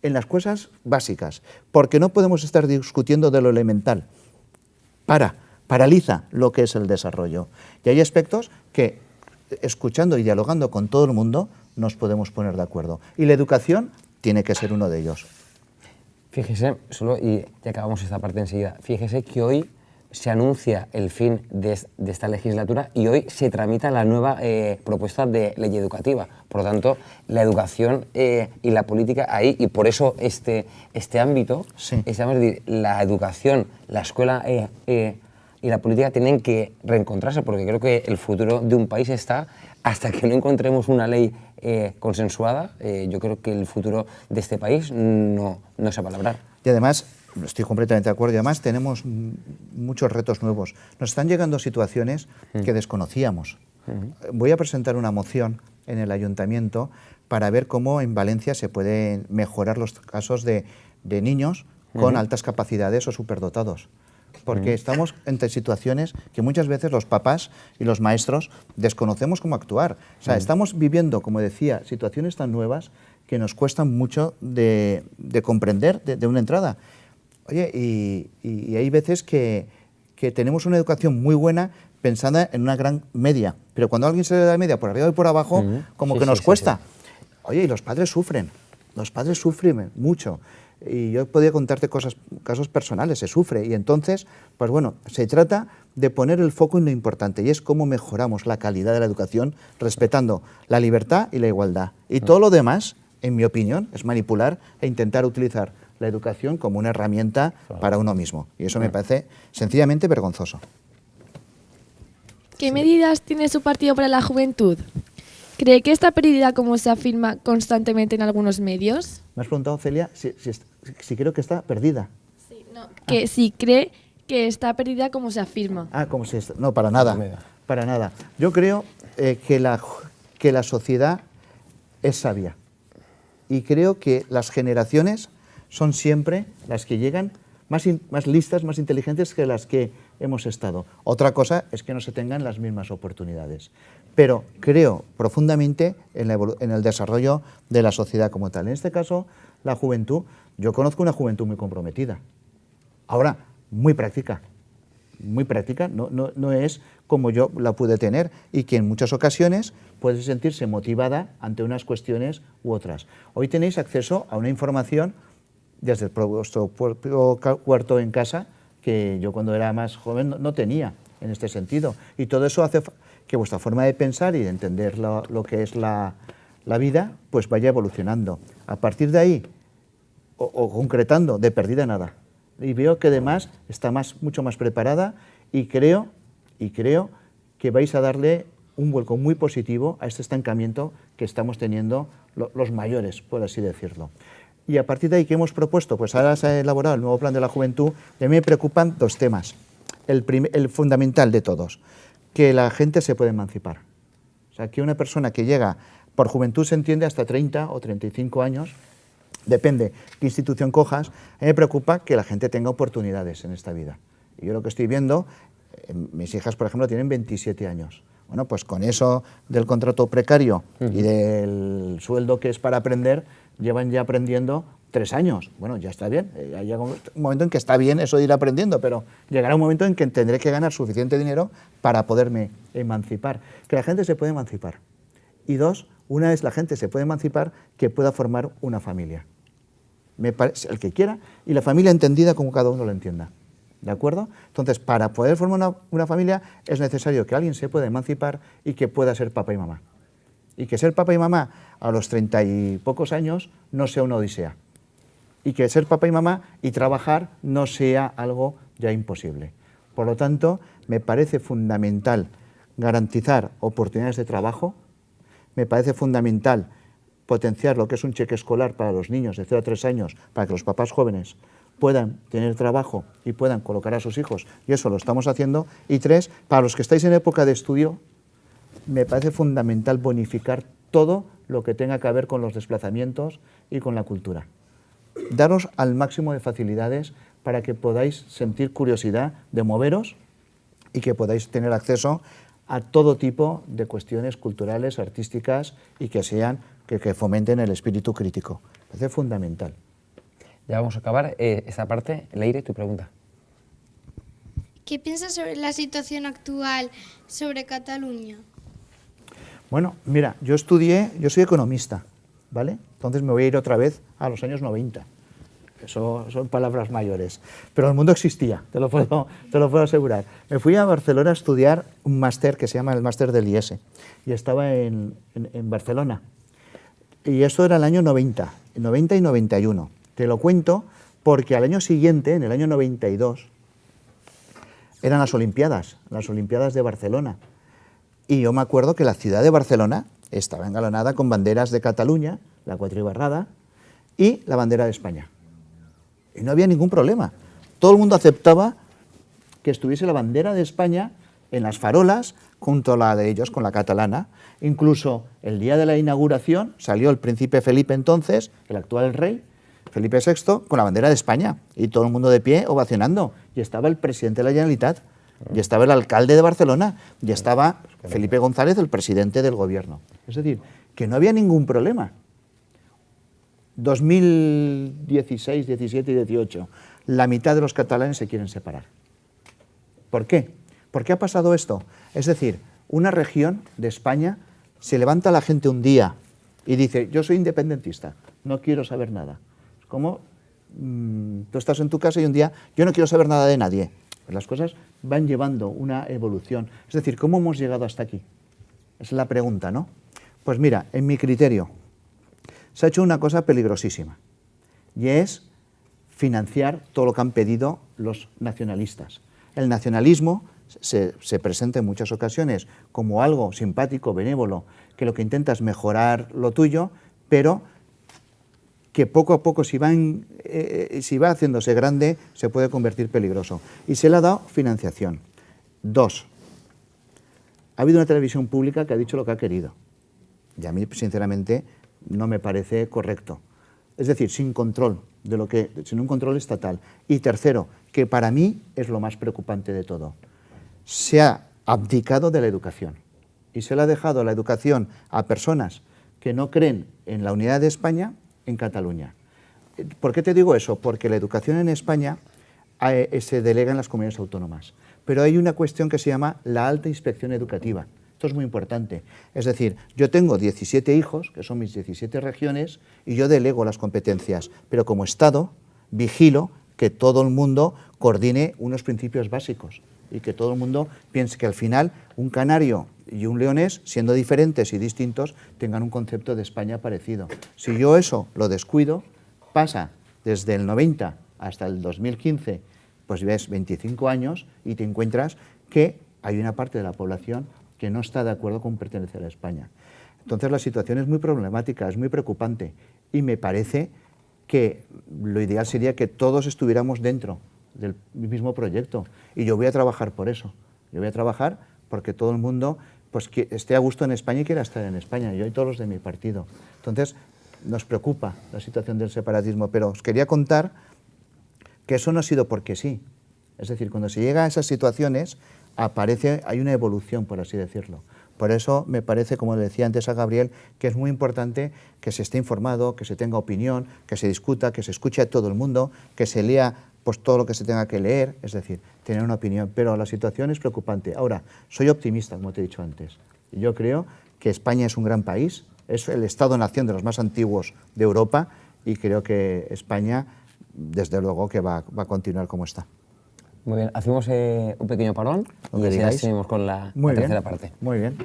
en las cosas básicas, porque no podemos estar discutiendo de lo elemental. Paraliza lo que es el desarrollo. Y hay aspectos que, escuchando y dialogando con todo el mundo, nos podemos poner de acuerdo. Y la educación tiene que ser uno de ellos. Fíjese, y ya acabamos esta parte enseguida, fíjese que hoy se anuncia el fin de esta legislatura y hoy se tramita la nueva propuesta de ley educativa. Por lo tanto, la educación y la política ahí, y por eso este ámbito, Sí. es decir, la educación, la escuela y la política tienen que reencontrarse, porque creo que el futuro de un país está, hasta que no encontremos una ley consensuada, yo creo que el futuro de este país no se va a labrar. Y además, estoy completamente de acuerdo, y además tenemos muchos retos nuevos. Nos están llegando situaciones que desconocíamos. Voy a presentar una moción en el ayuntamiento para ver cómo en Valencia se pueden mejorar los casos de niños con altas capacidades o superdotados. Porque estamos entre situaciones que muchas veces los papás y los maestros desconocemos cómo actuar. O sea, estamos viviendo, como decía, situaciones tan nuevas que nos cuestan mucho de comprender de una entrada. Oye, y hay veces que tenemos una educación muy buena pensada en una gran media, pero cuando alguien se le da media por arriba y por abajo, como que nos cuesta. Oye, y los padres sufren mucho. Y yo podría contarte casos personales, se sufre. Y entonces, pues bueno, se trata de poner el foco en lo importante, y es cómo mejoramos la calidad de la educación respetando la libertad y la igualdad. Y todo lo demás, en mi opinión, es manipular e intentar utilizar la educación como una herramienta para uno mismo. Y eso me parece sencillamente vergonzoso. ¿Qué medidas tiene su partido para la juventud? ¿Cree que está perdida como se afirma constantemente en algunos medios? Me has preguntado, Celia, si creo que está perdida. Sí, no, que si cree que está perdida como se afirma. Como si no, para nada, para nada. Yo creo que la sociedad es sabia, y creo que las generaciones son siempre las que llegan más listas, más inteligentes que las que hemos estado. Otra cosa es que no se tengan las mismas oportunidades. Pero creo profundamente en el desarrollo de la sociedad como tal. En este caso, la juventud, yo conozco una juventud muy comprometida. Ahora, muy práctica, no es como yo la pude tener, y que en muchas ocasiones puede sentirse motivada ante unas cuestiones u otras. Hoy tenéis acceso a una información desde vuestro propio cuarto en casa, que yo cuando era más joven no tenía en este sentido. Y todo eso hace que vuestra forma de pensar y de entender lo que es la vida, pues vaya evolucionando. A partir de ahí, o concretando, de perdida nada. Y veo que además está mucho más preparada, y creo que vais a darle un vuelco muy positivo a este estancamiento que estamos teniendo los mayores, por así decirlo. Y a partir de ahí, ¿qué hemos propuesto? Pues ahora se ha elaborado el nuevo plan de la juventud, y a mí me preocupan 2 temas. El fundamental de todos, que la gente se puede emancipar. O sea, que una persona que llega, por juventud se entiende hasta 30 o 35 años, depende qué institución cojas, a mí me preocupa que la gente tenga oportunidades en esta vida. Y yo lo que estoy viendo, mis hijas, por ejemplo, tienen 27 años. Bueno, pues con eso del contrato precario y del sueldo que es para aprender, llevan ya aprendiendo 3 años. Bueno, ya está bien. Llega un momento en que está bien eso de ir aprendiendo, pero llegará un momento en que tendré que ganar suficiente dinero para poderme emancipar. Que la gente se puede emancipar. Y 2, una vez la gente se puede emancipar, que pueda formar una familia. El que quiera, y la familia entendida como cada uno lo entienda. ¿De acuerdo? Entonces, para poder formar una familia es necesario que alguien se pueda emancipar y que pueda ser papá y mamá. Y que ser papá y mamá a los 30 y pocos años no sea una odisea. Y que ser papá y mamá y trabajar no sea algo ya imposible. Por lo tanto, me parece fundamental garantizar oportunidades de trabajo, me parece fundamental potenciar lo que es un cheque escolar para los niños de 0 a 3 años, para que los papás jóvenes puedan tener trabajo y puedan colocar a sus hijos, y eso lo estamos haciendo. Y 3, para los que estáis en época de estudio, me parece fundamental bonificar todo lo que tenga que ver con los desplazamientos y con la cultura. Daros al máximo de facilidades para que podáis sentir curiosidad de moveros y que podáis tener acceso a todo tipo de cuestiones culturales, artísticas y que fomenten el espíritu crítico. Me parece fundamental. Ya vamos a acabar esta parte. Leire, tu pregunta. ¿Qué piensas sobre la situación actual sobre Cataluña? Bueno, mira, yo soy economista, ¿vale? Entonces me voy a ir otra vez a los años 90. Eso son palabras mayores. Pero el mundo existía, te lo puedo asegurar. Me fui a Barcelona a estudiar un máster que se llama el máster del IES. Y estaba en Barcelona. Y eso era el año 90 y 91. Te lo cuento porque al año siguiente, en el año 92, eran las Olimpiadas de Barcelona. Y yo me acuerdo que la ciudad de Barcelona estaba engalonada con banderas de Cataluña, la cuatribarrada, y la bandera de España. Y no había ningún problema. Todo el mundo aceptaba que estuviese la bandera de España en las farolas junto a la de ellos, con la catalana. Incluso el día de la inauguración salió el príncipe Felipe entonces, el actual rey, Felipe VI, con la bandera de España. Y todo el mundo de pie ovacionando. Y estaba el presidente de la Generalitat, y estaba el alcalde de Barcelona, y estaba Felipe González, el presidente del gobierno. Es decir, que no había ningún problema. 2016, 17 y 18, la mitad de los catalanes se quieren separar. ¿Por qué? ¿Por qué ha pasado esto? Es decir, una región de España, se levanta la gente un día y dice, yo soy independentista, no quiero saber nada. Es como tú estás en tu casa y un día, yo no quiero saber nada de nadie. Pues las cosas van llevando una evolución. Es decir, ¿cómo hemos llegado hasta aquí? Esa es la pregunta, ¿no? Pues mira, en mi criterio, se ha hecho una cosa peligrosísima, y es financiar todo lo que han pedido los nacionalistas. El nacionalismo se presenta en muchas ocasiones como algo simpático, benévolo, que lo que intenta es mejorar lo tuyo, pero que poco a poco, si va haciéndose grande, se puede convertir peligroso. Y se le ha dado financiación. 2. Ha habido una televisión pública que ha dicho lo que ha querido. Y a mí, sinceramente, no me parece correcto. Es decir, sin un control estatal. Y 3, que para mí es lo más preocupante de todo, se ha abdicado de la educación y se le ha dejado la educación a personas que no creen en la unidad de España en Cataluña. ¿Por qué te digo eso? Porque la educación en España se delega en las comunidades autónomas, pero hay una cuestión que se llama la alta inspección educativa. Esto es muy importante. Es decir, yo tengo 17 hijos, que son mis 17 regiones, y yo delego las competencias, pero como Estado vigilo que todo el mundo coordine unos principios básicos y que todo el mundo piense que al final un canario y un leonés, siendo diferentes y distintos, tengan un concepto de España parecido. Si yo eso lo descuido, pasa desde el 90 hasta el 2015, pues ves 25 años y te encuentras que hay una parte de la población que no está de acuerdo con pertenecer a España. Entonces la situación es muy problemática, es muy preocupante, y me parece que lo ideal sería que todos estuviéramos dentro del mismo proyecto, y yo voy a trabajar por eso. Yo voy a trabajar porque todo el mundo pues, que esté a gusto en España y quiera estar en España, yo y todos los de mi partido. Entonces nos preocupa la situación del separatismo, pero os quería contar que eso no ha sido porque sí. Es decir, cuando se llega a esas situaciones, hay una evolución, por así decirlo. Por eso me parece, como le decía antes a Gabriel, que es muy importante que se esté informado, que se tenga opinión, que se discuta, que se escuche a todo el mundo, que se lea pues, todo lo que se tenga que leer, es decir, tener una opinión. Pero la situación es preocupante. Ahora, soy optimista, como te he dicho antes. Yo creo que España es un gran país, es el Estado-nación de los más antiguos de Europa y creo que España, desde luego, que va a continuar como está. Muy bien, hacemos un pequeño parón Lo y que enseguida digáis. seguimos con la Muy bien, tercera parte. muy bien.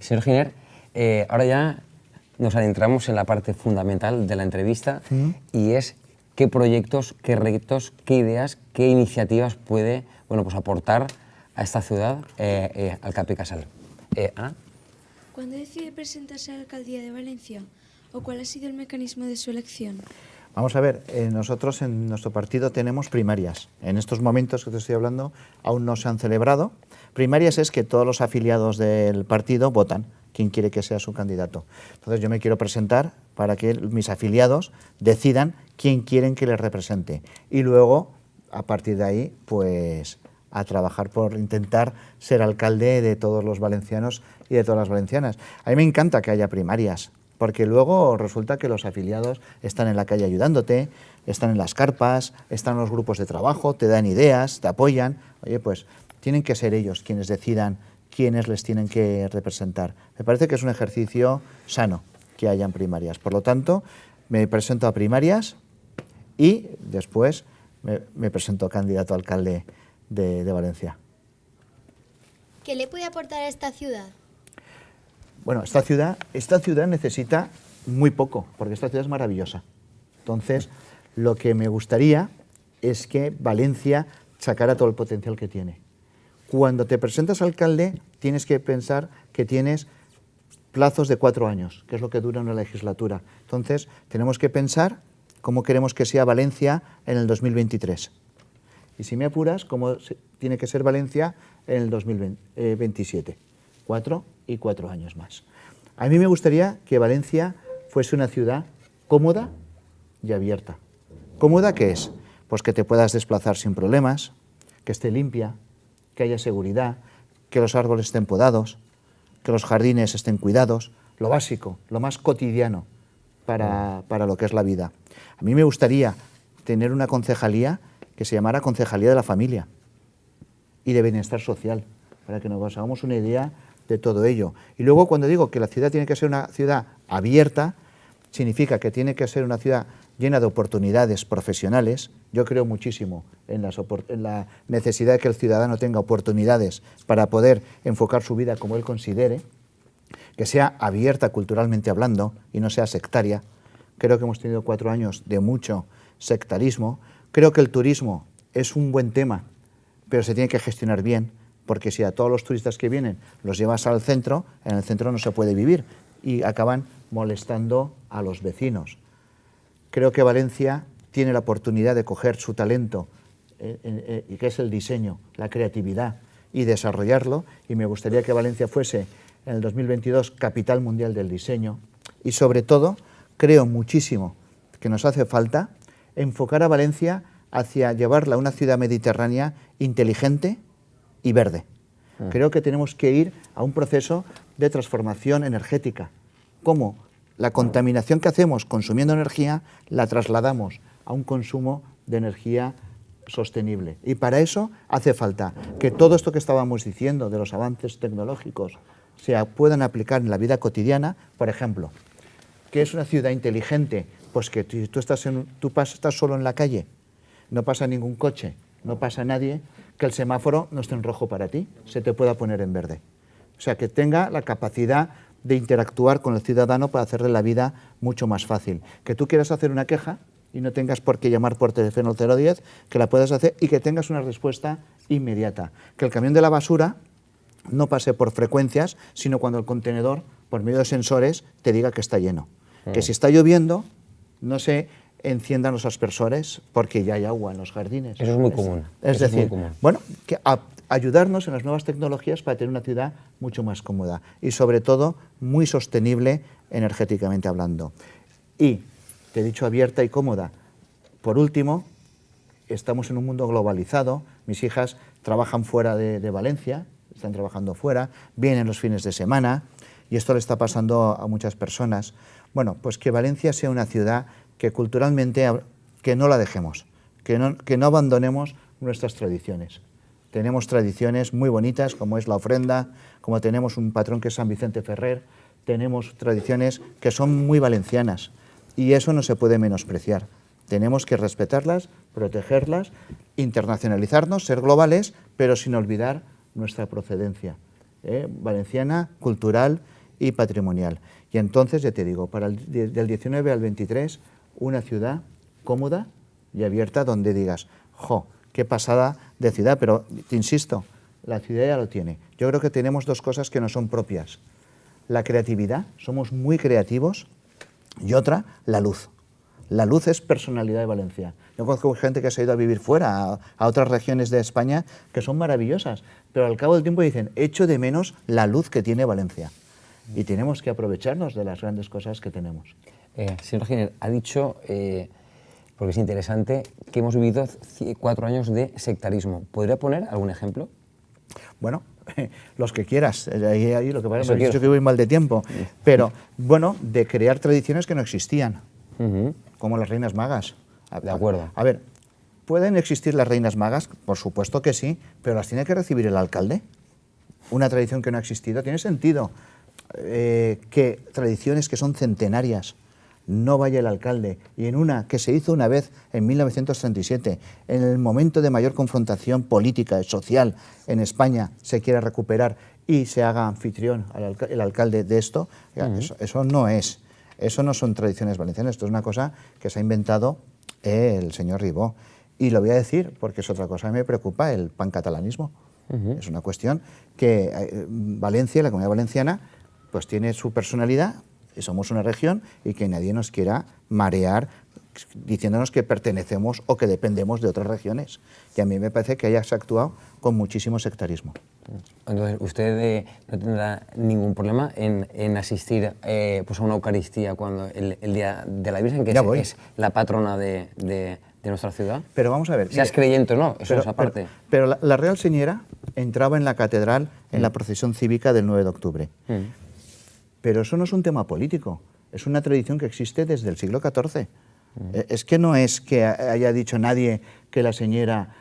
Señor Giner, ahora ya nos adentramos en la parte fundamental de la entrevista y es qué proyectos, qué retos, qué ideas, qué iniciativas puede pues aportar a esta ciudad Alcapi Casal. Ana. ¿Cuándo decide presentarse a la alcaldía de Valencia? ¿O cuál ha sido el mecanismo de su elección? Vamos a ver, nosotros en nuestro partido tenemos primarias. En estos momentos que te estoy hablando aún no se han celebrado. Primarias es que todos los afiliados del partido votan quién quiere que sea su candidato. Entonces yo me quiero presentar para que mis afiliados decidan quién quieren que les represente. Y luego, a partir de ahí, pues a trabajar por intentar ser alcalde de todos los valencianos y de todas las valencianas. A mí me encanta que haya primarias, porque luego resulta que los afiliados están en la calle ayudándote, están en las carpas, están en los grupos de trabajo, te dan ideas, te apoyan. Oye, pues tienen que ser ellos quienes decidan quiénes les tienen que representar. Me parece que es un ejercicio sano que hayan primarias. Por lo tanto, me presento a primarias y después me presento candidato a alcalde de Valencia. ¿Qué le puede aportar a esta ciudad? Bueno, esta ciudad necesita muy poco, porque esta ciudad es maravillosa. Entonces, lo que me gustaría es que Valencia sacara todo el potencial que tiene. Cuando te presentas alcalde, tienes que pensar que tienes plazos de 4 años, que es lo que dura una legislatura. Entonces, tenemos que pensar cómo queremos que sea Valencia en el 2023. Y si me apuras, cómo tiene que ser Valencia en el 2027. 4 y 4 años más. A mí me gustaría que Valencia fuese una ciudad cómoda y abierta. ¿Cómoda qué es? Pues que te puedas desplazar sin problemas, que esté limpia, que haya seguridad, que los árboles estén podados, que los jardines estén cuidados, lo básico, lo más cotidiano para lo que es la vida. A mí me gustaría tener una concejalía que se llamara Concejalía de la Familia y de Bienestar Social, para que nos hagamos una idea de todo ello. Y luego, cuando digo que la ciudad tiene que ser una ciudad abierta, significa que tiene que ser una ciudad llena de oportunidades profesionales. Yo creo muchísimo en la necesidad de que el ciudadano tenga oportunidades para poder enfocar su vida como él considere, que sea abierta culturalmente hablando y no sea sectaria. Creo que hemos tenido 4 años de mucho sectarismo. Creo que el turismo es un buen tema, pero se tiene que gestionar bien, porque si a todos los turistas que vienen los llevas al centro, en el centro no se puede vivir y acaban molestando a los vecinos. Creo que Valencia tiene la oportunidad de coger su talento, que es el diseño, la creatividad, y desarrollarlo, y me gustaría que Valencia fuese en el 2022 capital mundial del diseño, y sobre todo creo muchísimo que nos hace falta enfocar a Valencia hacia llevarla a una ciudad mediterránea inteligente y verde. Creo que tenemos que ir a un proceso de transformación energética. ¿Cómo? La contaminación que hacemos consumiendo energía la trasladamos a un consumo de energía sostenible. Y para eso hace falta que todo esto que estábamos diciendo de los avances tecnológicos se puedan aplicar en la vida cotidiana. Por ejemplo, ¿qué es una ciudad inteligente? Pues que tú estás solo en la calle, no pasa ningún coche, no pasa nadie, que el semáforo no esté en rojo para ti, se te pueda poner en verde. O sea, que tenga la capacidad de interactuar con el ciudadano para hacerle la vida mucho más fácil. Que tú quieras hacer una queja y no tengas por qué llamar por teléfono al 010, que la puedas hacer y que tengas una respuesta inmediata. Que el camión de la basura no pase por frecuencias, sino cuando el contenedor, por medio de sensores, te diga que está lleno. Que si está lloviendo, no se enciendan los aspersores porque ya hay agua en los jardines. Eso es muy común. Es Eso es muy decir, común. bueno, que ayudarnos en las nuevas tecnologías para tener una ciudad mucho más cómoda y sobre todo muy sostenible energéticamente hablando. Y, te he dicho, abierta y cómoda. Por último, estamos en un mundo globalizado. Mis hijas trabajan fuera de Valencia, están trabajando fuera, vienen los fines de semana y esto le está pasando a muchas personas. Bueno, pues que Valencia sea una ciudad que culturalmente, que no la dejemos, que no abandonemos nuestras tradiciones. Tenemos tradiciones muy bonitas, como es la ofrenda, como tenemos un patrón que es San Vicente Ferrer, tenemos tradiciones que son muy valencianas y eso no se puede menospreciar. Tenemos que respetarlas, protegerlas, internacionalizarnos, ser globales, pero sin olvidar nuestra procedencia valenciana, cultural y patrimonial. Y entonces, ya te digo, del 19 al 23, una ciudad cómoda y abierta donde digas, ¡jo! ¡Qué pasada de ciudad! Pero, te insisto, la ciudad ya lo tiene. Yo creo que tenemos dos cosas que no son propias. La creatividad, somos muy creativos, y otra, la luz. La luz es personalidad de Valencia. Yo conozco gente que se ha ido a vivir fuera, a otras regiones de España, que son maravillosas, pero al cabo del tiempo dicen, echo de menos la luz que tiene Valencia. Y tenemos que aprovecharnos de las grandes cosas que tenemos. Señor Giner, ha dicho, porque es interesante, que hemos vivido 4 años de sectarismo. ¿Podría poner algún ejemplo? Bueno, los que quieras. Ahí lo que pasa es que me he dicho que voy mal de tiempo. Pero, bueno, de crear tradiciones que no existían, como las reinas magas. De acuerdo. A ver, ¿pueden existir las reinas magas? Por supuesto que sí, pero las tiene que recibir el alcalde. Una tradición que no ha existido. Tiene sentido que tradiciones que son centenarias no vaya el alcalde y en una que se hizo una vez en 1937, en el momento de mayor confrontación política y social en España, se quiera recuperar y se haga anfitrión el alcalde de esto, eso no son tradiciones valencianas, esto es una cosa que se ha inventado el señor Ribó. Y lo voy a decir porque es otra cosa que me preocupa, el pancatalanismo. Es una cuestión que Valencia, la Comunidad Valenciana, pues tiene su personalidad, y somos una región y que nadie nos quiera marear diciéndonos que pertenecemos o que dependemos de otras regiones. Y a mí me parece que hayas actuado con muchísimo sectarismo. Entonces, ¿usted no tendrá ningún problema en asistir pues a una Eucaristía cuando el Día de la Virgen, que es la patrona de nuestra ciudad? Pero vamos a ver. Seas creyente o no, eso es aparte. Pero la Real Señora entraba en la catedral en la procesión cívica del 9 de octubre. Pero eso no es un tema político, es una tradición que existe desde el siglo XIV. Es que no es que haya dicho nadie que la señora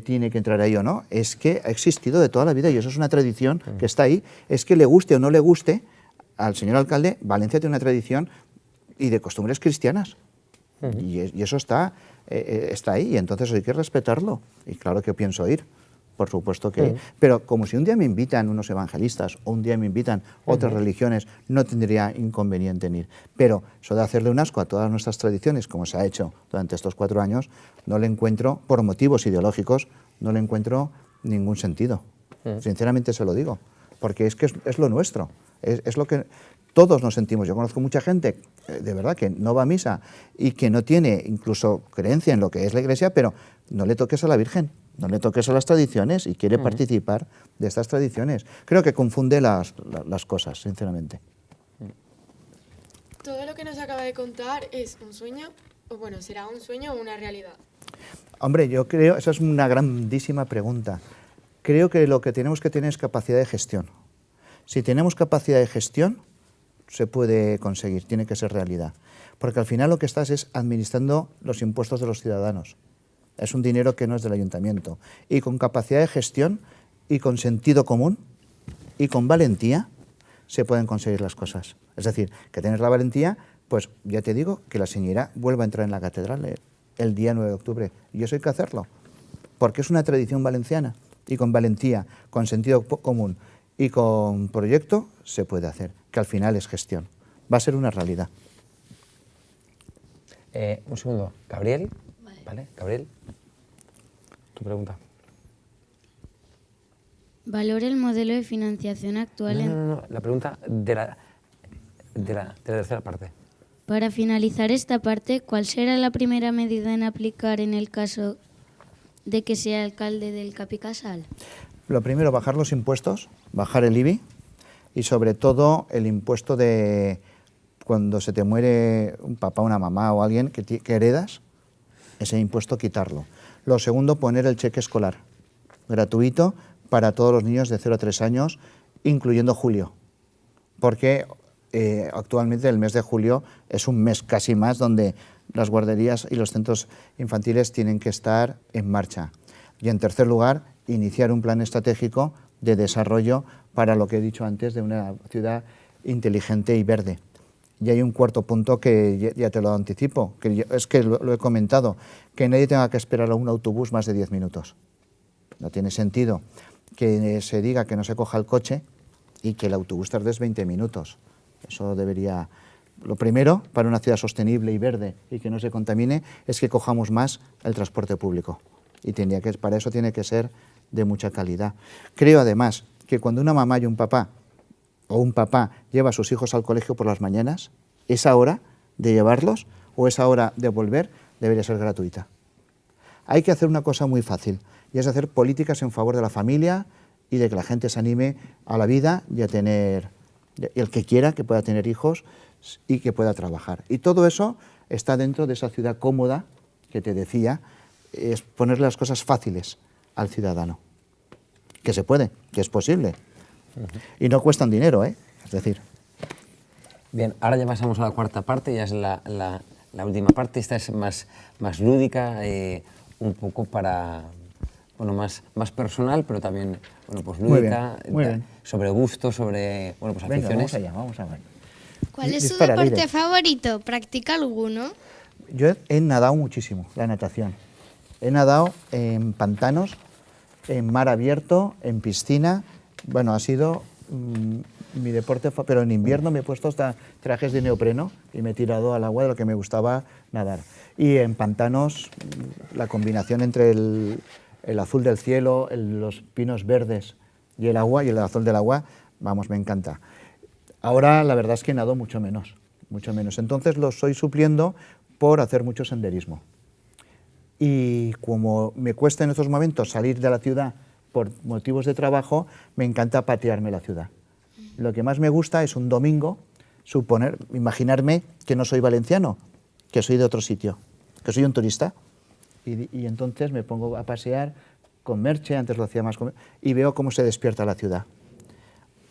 tiene que entrar ahí o no, es que ha existido de toda la vida y eso es una tradición que está ahí. Es que le guste o no le guste al señor alcalde, Valencia tiene una tradición y de costumbres cristianas. Y eso está ahí y entonces hay que respetarlo. Y claro que pienso ir. Por supuesto que... Pero como si un día me invitan unos evangelistas o un día me invitan otras religiones, no tendría inconveniente en ir. Pero eso de hacerle un asco a todas nuestras tradiciones, como se ha hecho durante estos 4 años, no le encuentro, por motivos ideológicos, no le encuentro ningún sentido. Sinceramente se lo digo. Porque es que es lo nuestro. Es lo que todos nos sentimos. Yo conozco mucha gente, de verdad, que no va a misa y que no tiene incluso creencia en lo que es la Iglesia, pero no le toques a la Virgen. No le toques a las tradiciones y quiere participar de estas tradiciones. Creo que confunde las cosas, sinceramente. ¿Todo lo que nos acaba de contar es un sueño? O bueno, ¿será un sueño o una realidad? Hombre, yo creo, esa es una grandísima pregunta. Creo que lo que tenemos que tener es capacidad de gestión. Si tenemos capacidad de gestión, se puede conseguir, tiene que ser realidad. Porque al final lo que estás es administrando los impuestos de los ciudadanos. Es un dinero que no es del ayuntamiento. Y con capacidad de gestión y con sentido común y con valentía se pueden conseguir las cosas. Es decir, que tener la valentía, pues ya te digo, que la señora vuelva a entrar en la catedral el día 9 de octubre. Y eso hay que hacerlo. porque es una tradición valenciana y con valentía, con sentido común y con proyecto se puede hacer, que al final es gestión. Va a ser una realidad. Un segundo. Gabriel. Vale, Gabriel. Tu pregunta. ¿Valora el modelo de financiación actual No. La pregunta de la tercera parte. Para finalizar esta parte, ¿cuál será la primera medida en aplicar en el caso de que sea alcalde del Capicasal? Lo primero, bajar los impuestos, bajar el IBI y sobre todo el impuesto de cuando se te muere un papá, una mamá o alguien que heredas, ese impuesto quitarlo. Lo segundo, poner el cheque escolar gratuito para todos los niños de 0 a 3 años, incluyendo julio, porque actualmente el mes de julio es un mes casi más donde las guarderías y los centros infantiles tienen que estar en marcha. Y en tercer lugar, iniciar un plan estratégico de desarrollo para lo que he dicho antes de una ciudad inteligente y verde. Y hay un cuarto punto que ya te lo anticipo, es que lo he comentado, que nadie tenga que esperar a un autobús más de 10 minutos. No tiene sentido que se diga que no se coja el coche y que el autobús tarde 20 minutos. Eso debería... Lo primero, para una ciudad sostenible y verde y que no se contamine, es que cojamos más el transporte público. Y para eso tiene que ser de mucha calidad. Creo, además, que cuando una mamá y un papá, o un papá, lleva a sus hijos al colegio por las mañanas, esa hora de llevarlos o esa hora de volver debería ser gratuita. Hay que hacer una cosa muy fácil, y es hacer políticas en favor de la familia y de que la gente se anime a la vida y a tener... el que quiera que pueda tener hijos y que pueda trabajar. Y todo eso está dentro de esa ciudad cómoda que te decía, es ponerle las cosas fáciles al ciudadano. Que se puede, que es posible. Y no cuestan dinero, ¿eh? Es decir... Bien, ahora ya pasamos a la cuarta parte, ya es la última parte. Esta es más lúdica, un poco para... Bueno, más personal, pero también, bueno, pues lúdica, muy bien. Sobre gustos, sobre, bueno, pues aficiones. Venga, vamos allá. ¿Cuál es su Dispara, deporte Leire. favorito? ¿Practica alguno? Yo he nadado muchísimo, la natación. He nadado en pantanos, en mar abierto, en piscina. Bueno, ha sido mi deporte, pero en invierno me he puesto hasta trajes de neopreno y me he tirado al agua de lo que me gustaba nadar. Y en pantanos, la combinación entre el azul del cielo, los pinos verdes y el agua, y el azul del agua, vamos, me encanta. Ahora la verdad es que nado mucho menos. Entonces lo estoy supliendo por hacer mucho senderismo. Y como me cuesta en estos momentos salir de la ciudad por motivos de trabajo, me encanta patearme la ciudad. Lo que más me gusta es un domingo imaginarme que no soy valenciano, que soy de otro sitio, que soy un turista. Y entonces me pongo a pasear con Merche, antes lo hacía más y veo cómo se despierta la ciudad.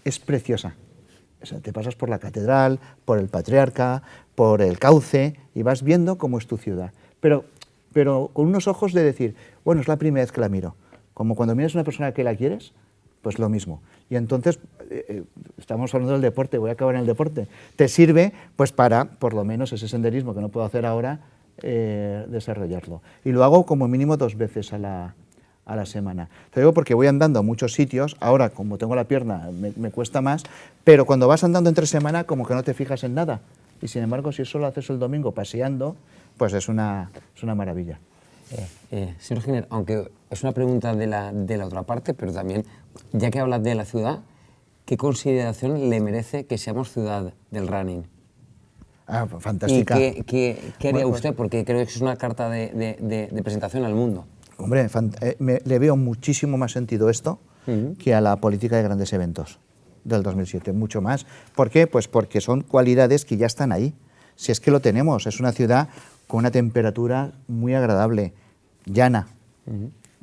Es preciosa. O sea, te pasas por la catedral, por el Patriarca, por el Cauce y vas viendo cómo es tu ciudad. Pero con unos ojos de decir, bueno, es la primera vez que la miro. Como cuando miras a una persona que la quieres, pues lo mismo. Y entonces, estamos hablando del deporte, voy a acabar en el deporte. Te sirve pues para, por lo menos, ese senderismo que no puedo hacer ahora, desarrollarlo. Y lo hago como mínimo 2 veces a la semana. Te digo porque voy andando a muchos sitios, ahora como tengo la pierna me cuesta más, pero cuando vas andando entre semana como que no te fijas en nada. Y sin embargo, si eso lo haces el domingo paseando, pues es una maravilla. Señor Giner, aunque es una pregunta de la otra parte, pero también, ya que hablas de la ciudad, ¿qué consideración le merece que seamos ciudad del running? Ah, fantástica. ¿Y qué haría usted? Porque creo que es una carta de presentación al mundo. Hombre, le veo muchísimo más sentido esto que a la política de grandes eventos del 2007, mucho más. ¿Por qué? Pues porque son cualidades que ya están ahí. Si es que lo tenemos, es una ciudad con una temperatura muy agradable, llana,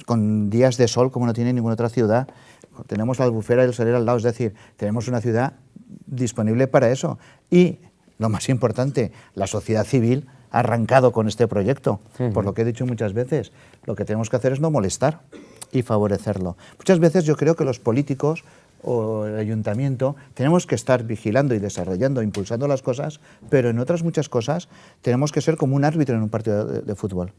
con días de sol como no tiene ninguna otra ciudad. Tenemos la Albufera y el Saler al lado, es decir, tenemos una ciudad disponible para eso. Y lo más importante, la sociedad civil ha arrancado con este proyecto. Por lo que he dicho muchas veces, lo que tenemos que hacer es no molestar y favorecerlo. Muchas veces yo creo que los políticos o el ayuntamiento tenemos que estar vigilando y desarrollando, impulsando las cosas, pero en otras muchas cosas tenemos que ser como un árbitro en un partido de fútbol.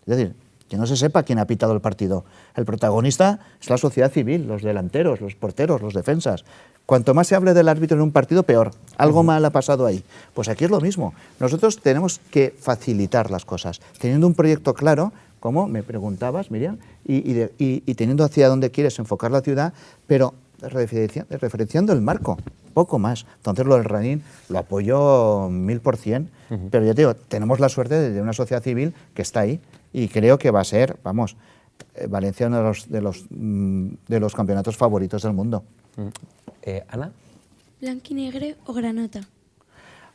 Es decir, que no se sepa quién ha pitado el partido. El protagonista es la sociedad civil, los delanteros, los porteros, los defensas. Cuanto más se hable del árbitro en un partido, peor. Algo mal ha pasado ahí. Pues aquí es lo mismo. Nosotros tenemos que facilitar las cosas, teniendo un proyecto claro, como me preguntabas, Miriam, y teniendo hacia dónde quieres enfocar la ciudad, pero referenciando el marco, poco más. Entonces lo del RANIN lo apoyo 1000%, pero ya te digo, tenemos la suerte de una sociedad civil que está ahí y creo que va a ser, vamos, Valencia uno de los campeonatos favoritos del mundo. Ana. ¿Blanquinegre o granota?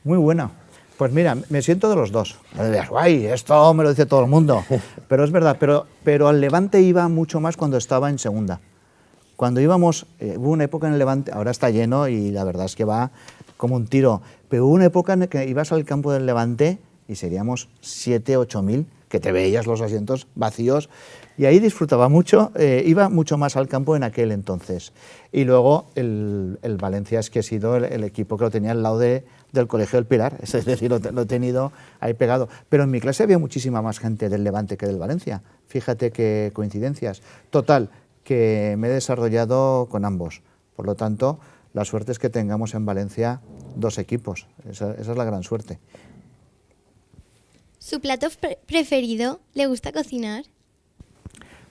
Muy buena. Pues mira, me siento de los dos. No digas, guay, esto me lo dice todo el mundo. Pero es verdad, pero al Levante iba mucho más cuando estaba en segunda. Cuando íbamos, hubo una época en el Levante, ahora está lleno y la verdad es que va como un tiro, pero hubo una época en la que ibas al campo del Levante y seríamos 7.000, 8.000, que te veías los asientos vacíos, y ahí disfrutaba mucho, iba mucho más al campo en aquel entonces. Y luego el Valencia es que ha sido el equipo que lo tenía al lado del Colegio del Pilar, es decir, lo he tenido ahí pegado. Pero en mi clase había muchísima más gente del Levante que del Valencia, fíjate qué coincidencias. Total, que me he desarrollado con ambos, por lo tanto, la suerte es que tengamos en Valencia dos equipos, esa es la gran suerte. ¿Su plato preferido? ¿Le gusta cocinar?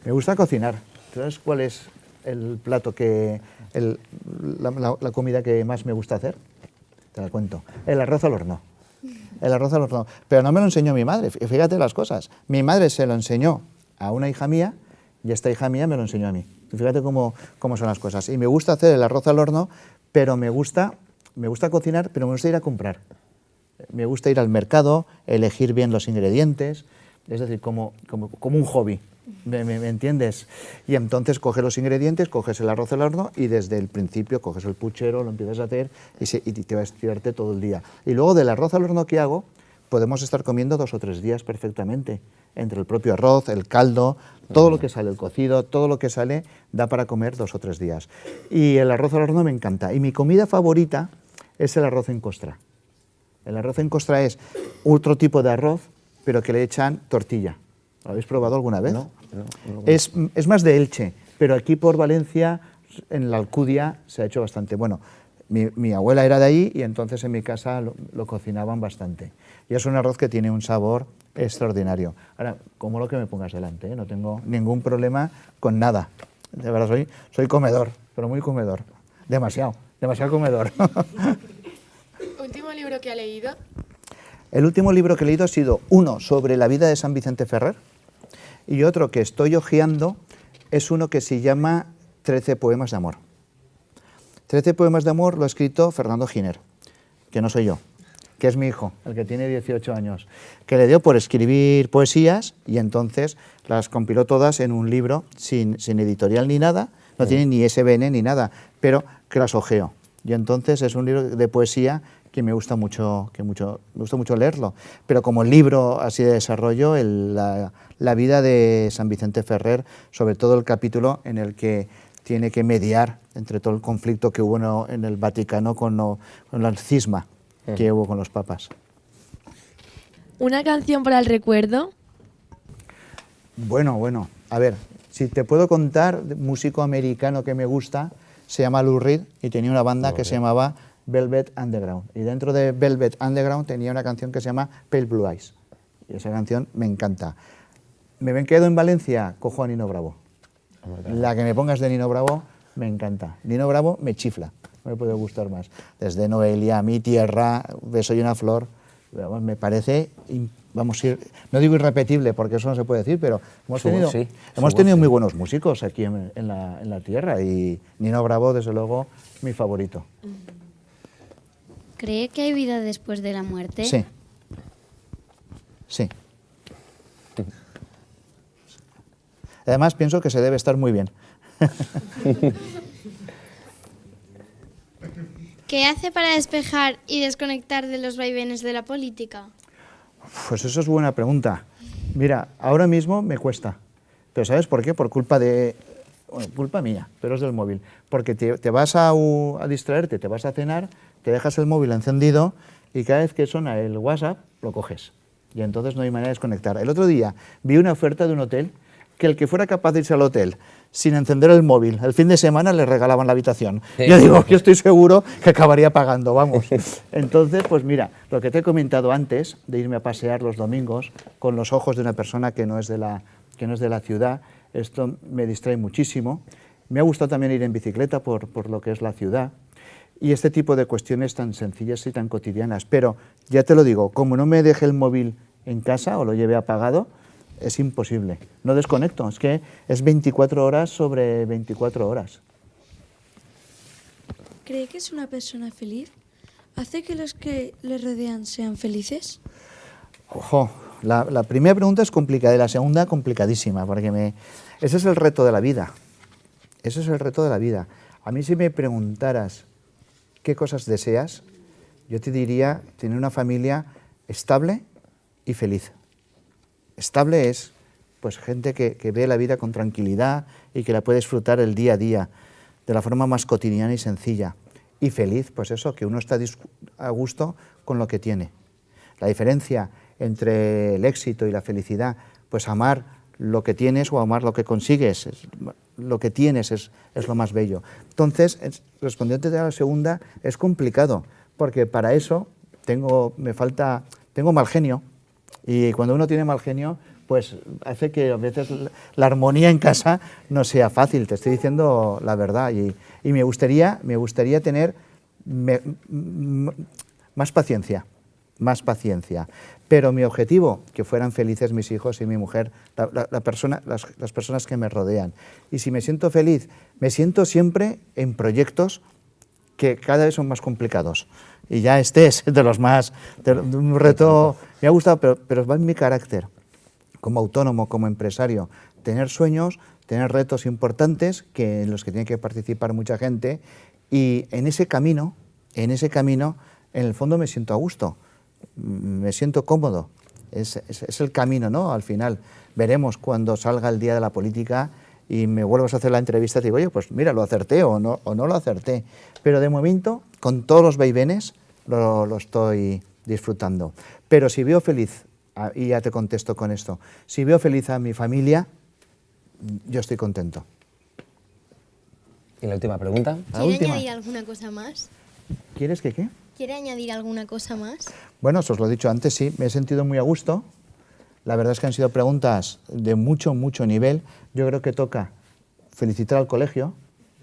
Me gusta cocinar. ¿Sabes cuál es el plato la comida que más me gusta hacer? Te la cuento. El arroz al horno. El arroz al horno. Pero no me lo enseñó mi madre, fíjate las cosas. Mi madre se lo enseñó a una hija mía y esta hija mía me lo enseñó a mí. Fíjate cómo son las cosas. Y me gusta hacer el arroz al horno, pero me gusta cocinar, pero me gusta ir a comprar. Me gusta ir al mercado, elegir bien los ingredientes, es decir, como un hobby, ¿me entiendes? Y entonces coges los ingredientes, coges el arroz al horno y desde el principio coges el puchero, lo empiezas a hacer y te vas a estirarte todo el día. Y luego del arroz al horno que hago, podemos estar comiendo 2 o 3 días perfectamente. Entre el propio arroz, el caldo, todo lo que sale, el cocido, todo lo que sale, da para comer 2 o 3 días. Y el arroz al horno me encanta. Y mi comida favorita es el arroz en costra. El arroz en costra es otro tipo de arroz, pero que le echan tortilla. ¿Lo habéis probado alguna vez? No. Es más de Elche, pero aquí por Valencia, en la Alcudia, se ha hecho bastante. Bueno, mi abuela era de ahí y entonces en mi casa lo cocinaban bastante. Y es un arroz que tiene un sabor extraordinario. Ahora, como lo que me pongas delante, ¿eh? No tengo ningún problema con nada. De verdad, soy comedor, pero muy comedor. Demasiado comedor. ¿Último libro que ha leído? El último libro que he leído ha sido uno sobre la vida de San Vicente Ferrer y otro que estoy hojeando es uno que se llama 13 poemas de amor. 13 poemas de amor lo ha escrito Fernando Giner, que no soy yo, que es mi hijo, el que tiene 18 años, que le dio por escribir poesías y entonces las compiló todas en un libro sin editorial ni nada, no tiene ni SBN ni nada, pero que las hojeo. Y entonces es un libro de poesía que me gusta mucho leerlo. Pero como libro así de desarrollo, la vida de San Vicente Ferrer, sobre todo el capítulo en el que tiene que mediar entre todo el conflicto que hubo en el Vaticano con el cisma que hubo con los papas. ¿Una canción para el recuerdo? Bueno, a ver, si te puedo contar, músico americano que me gusta, se llama Lou Reed y tenía una banda que se llamaba Velvet Underground. Y dentro de Velvet Underground tenía una canción que se llama Pale Blue Eyes. Y esa canción me encanta. Me quedo en Valencia, cojo a Nino Bravo. La que me pongas de Nino Bravo me encanta. Nino Bravo me chifla, no me puede gustar más. Desde Noelia, Mi Tierra, Beso y una Flor, me parece, vamos a ir, no digo irrepetible porque eso no se puede decir, pero hemos tenido muy buenos músicos aquí en la tierra y Nino Bravo, desde luego, mi favorito. ¿Cree que hay vida después de la muerte? Sí. Además, pienso que se debe estar muy bien. ¿Qué hace para despejar y desconectar de los vaivenes de la política? Pues eso es buena pregunta. Mira, ahora mismo me cuesta. ¿Pero sabes por qué? Por culpa culpa mía, pero es del móvil. Porque te vas a distraerte, te vas a cenar, te dejas el móvil encendido y cada vez que suena el WhatsApp, lo coges. y entonces no hay manera de desconectar. El otro día vi una oferta de un hotel que el que fuera capaz de irse al hotel sin encender el móvil, el fin de semana le regalaban la habitación. Sí. Yo digo, yo estoy seguro que acabaría pagando, vamos. Entonces, pues mira, lo que te he comentado antes, de irme a pasear los domingos con los ojos de una persona que no es de la ciudad, esto me distrae muchísimo. Me ha gustado también ir en bicicleta por lo que es la ciudad. Y este tipo de cuestiones tan sencillas y tan cotidianas. Pero, ya te lo digo, como no me deje el móvil en casa o lo lleve apagado, es imposible. No desconecto, es que es 24 horas sobre 24 horas. ¿Cree que es una persona feliz? ¿Hace que los que le rodean sean felices? Ojo, la primera pregunta es complicada y la segunda complicadísima, porque ese es el reto de la vida. Ese es el reto de la vida. A mí si me preguntaras qué cosas deseas, yo te diría tener una familia estable y feliz. Estable es pues gente que ve la vida con tranquilidad y que la puede disfrutar el día a día de la forma más cotidiana y sencilla. Y feliz, pues eso, que uno está a gusto con lo que tiene. La diferencia entre el éxito y la felicidad, pues amar lo que tienes o amar lo que consigues. Lo que tienes es lo más bello. Entonces, respondiéndote a la segunda, es complicado, porque para eso tengo mal genio, y cuando uno tiene mal genio, pues hace que a veces la armonía en casa no sea fácil, te estoy diciendo la verdad, y me gustaría tener más paciencia, pero mi objetivo, que fueran felices mis hijos y mi mujer, las personas que me rodean. Y si me siento feliz, me siento siempre en proyectos que cada vez son más complicados. Y ya este es de los más, de un reto, me ha gustado, pero va en mi carácter, como autónomo, como empresario, tener sueños, tener retos importantes en los que tiene que participar mucha gente, y en ese camino, en el fondo me siento a gusto, me siento cómodo, es el camino, ¿no? Al final veremos cuando salga el día de la política y me vuelvas a hacer la entrevista, te digo, oye, pues mira, lo acerté o no lo acerté. Pero de momento, con todos los vaivenes, lo estoy disfrutando. Pero si veo feliz, y ya te contesto con esto, si veo feliz a mi familia, yo estoy contento. ¿Y la última pregunta? ¿Quiere añadir alguna cosa más? ¿Quieres que qué? ¿Quiere añadir alguna cosa más? Bueno, os lo he dicho antes, sí, me he sentido muy a gusto. La verdad es que han sido preguntas de mucho nivel. Yo creo que toca felicitar al colegio,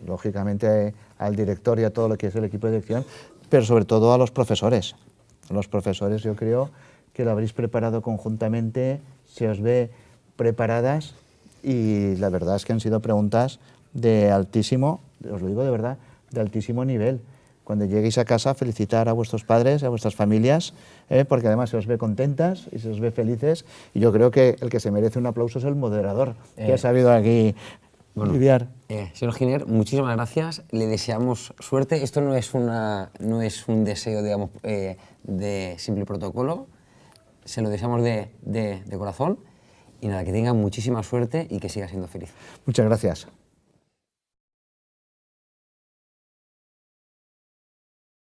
lógicamente al director y a todo lo que es el equipo de dirección, pero sobre todo a los profesores. Los profesores, yo creo que lo habréis preparado conjuntamente, se os ve preparadas, y la verdad es que han sido preguntas de altísimo, os lo digo de verdad, de altísimo nivel. Cuando lleguéis a casa, felicitar a vuestros padres, a vuestras familias, porque además se os ve contentas y se os ve felices, y yo creo que el que se merece un aplauso es el moderador, que ha sabido aquí lidiar. Señor Giner, muchísimas gracias, le deseamos suerte. Esto no es un deseo, digamos, de simple protocolo, se lo deseamos de corazón, y nada, que tenga muchísima suerte y que siga siendo feliz. Muchas gracias.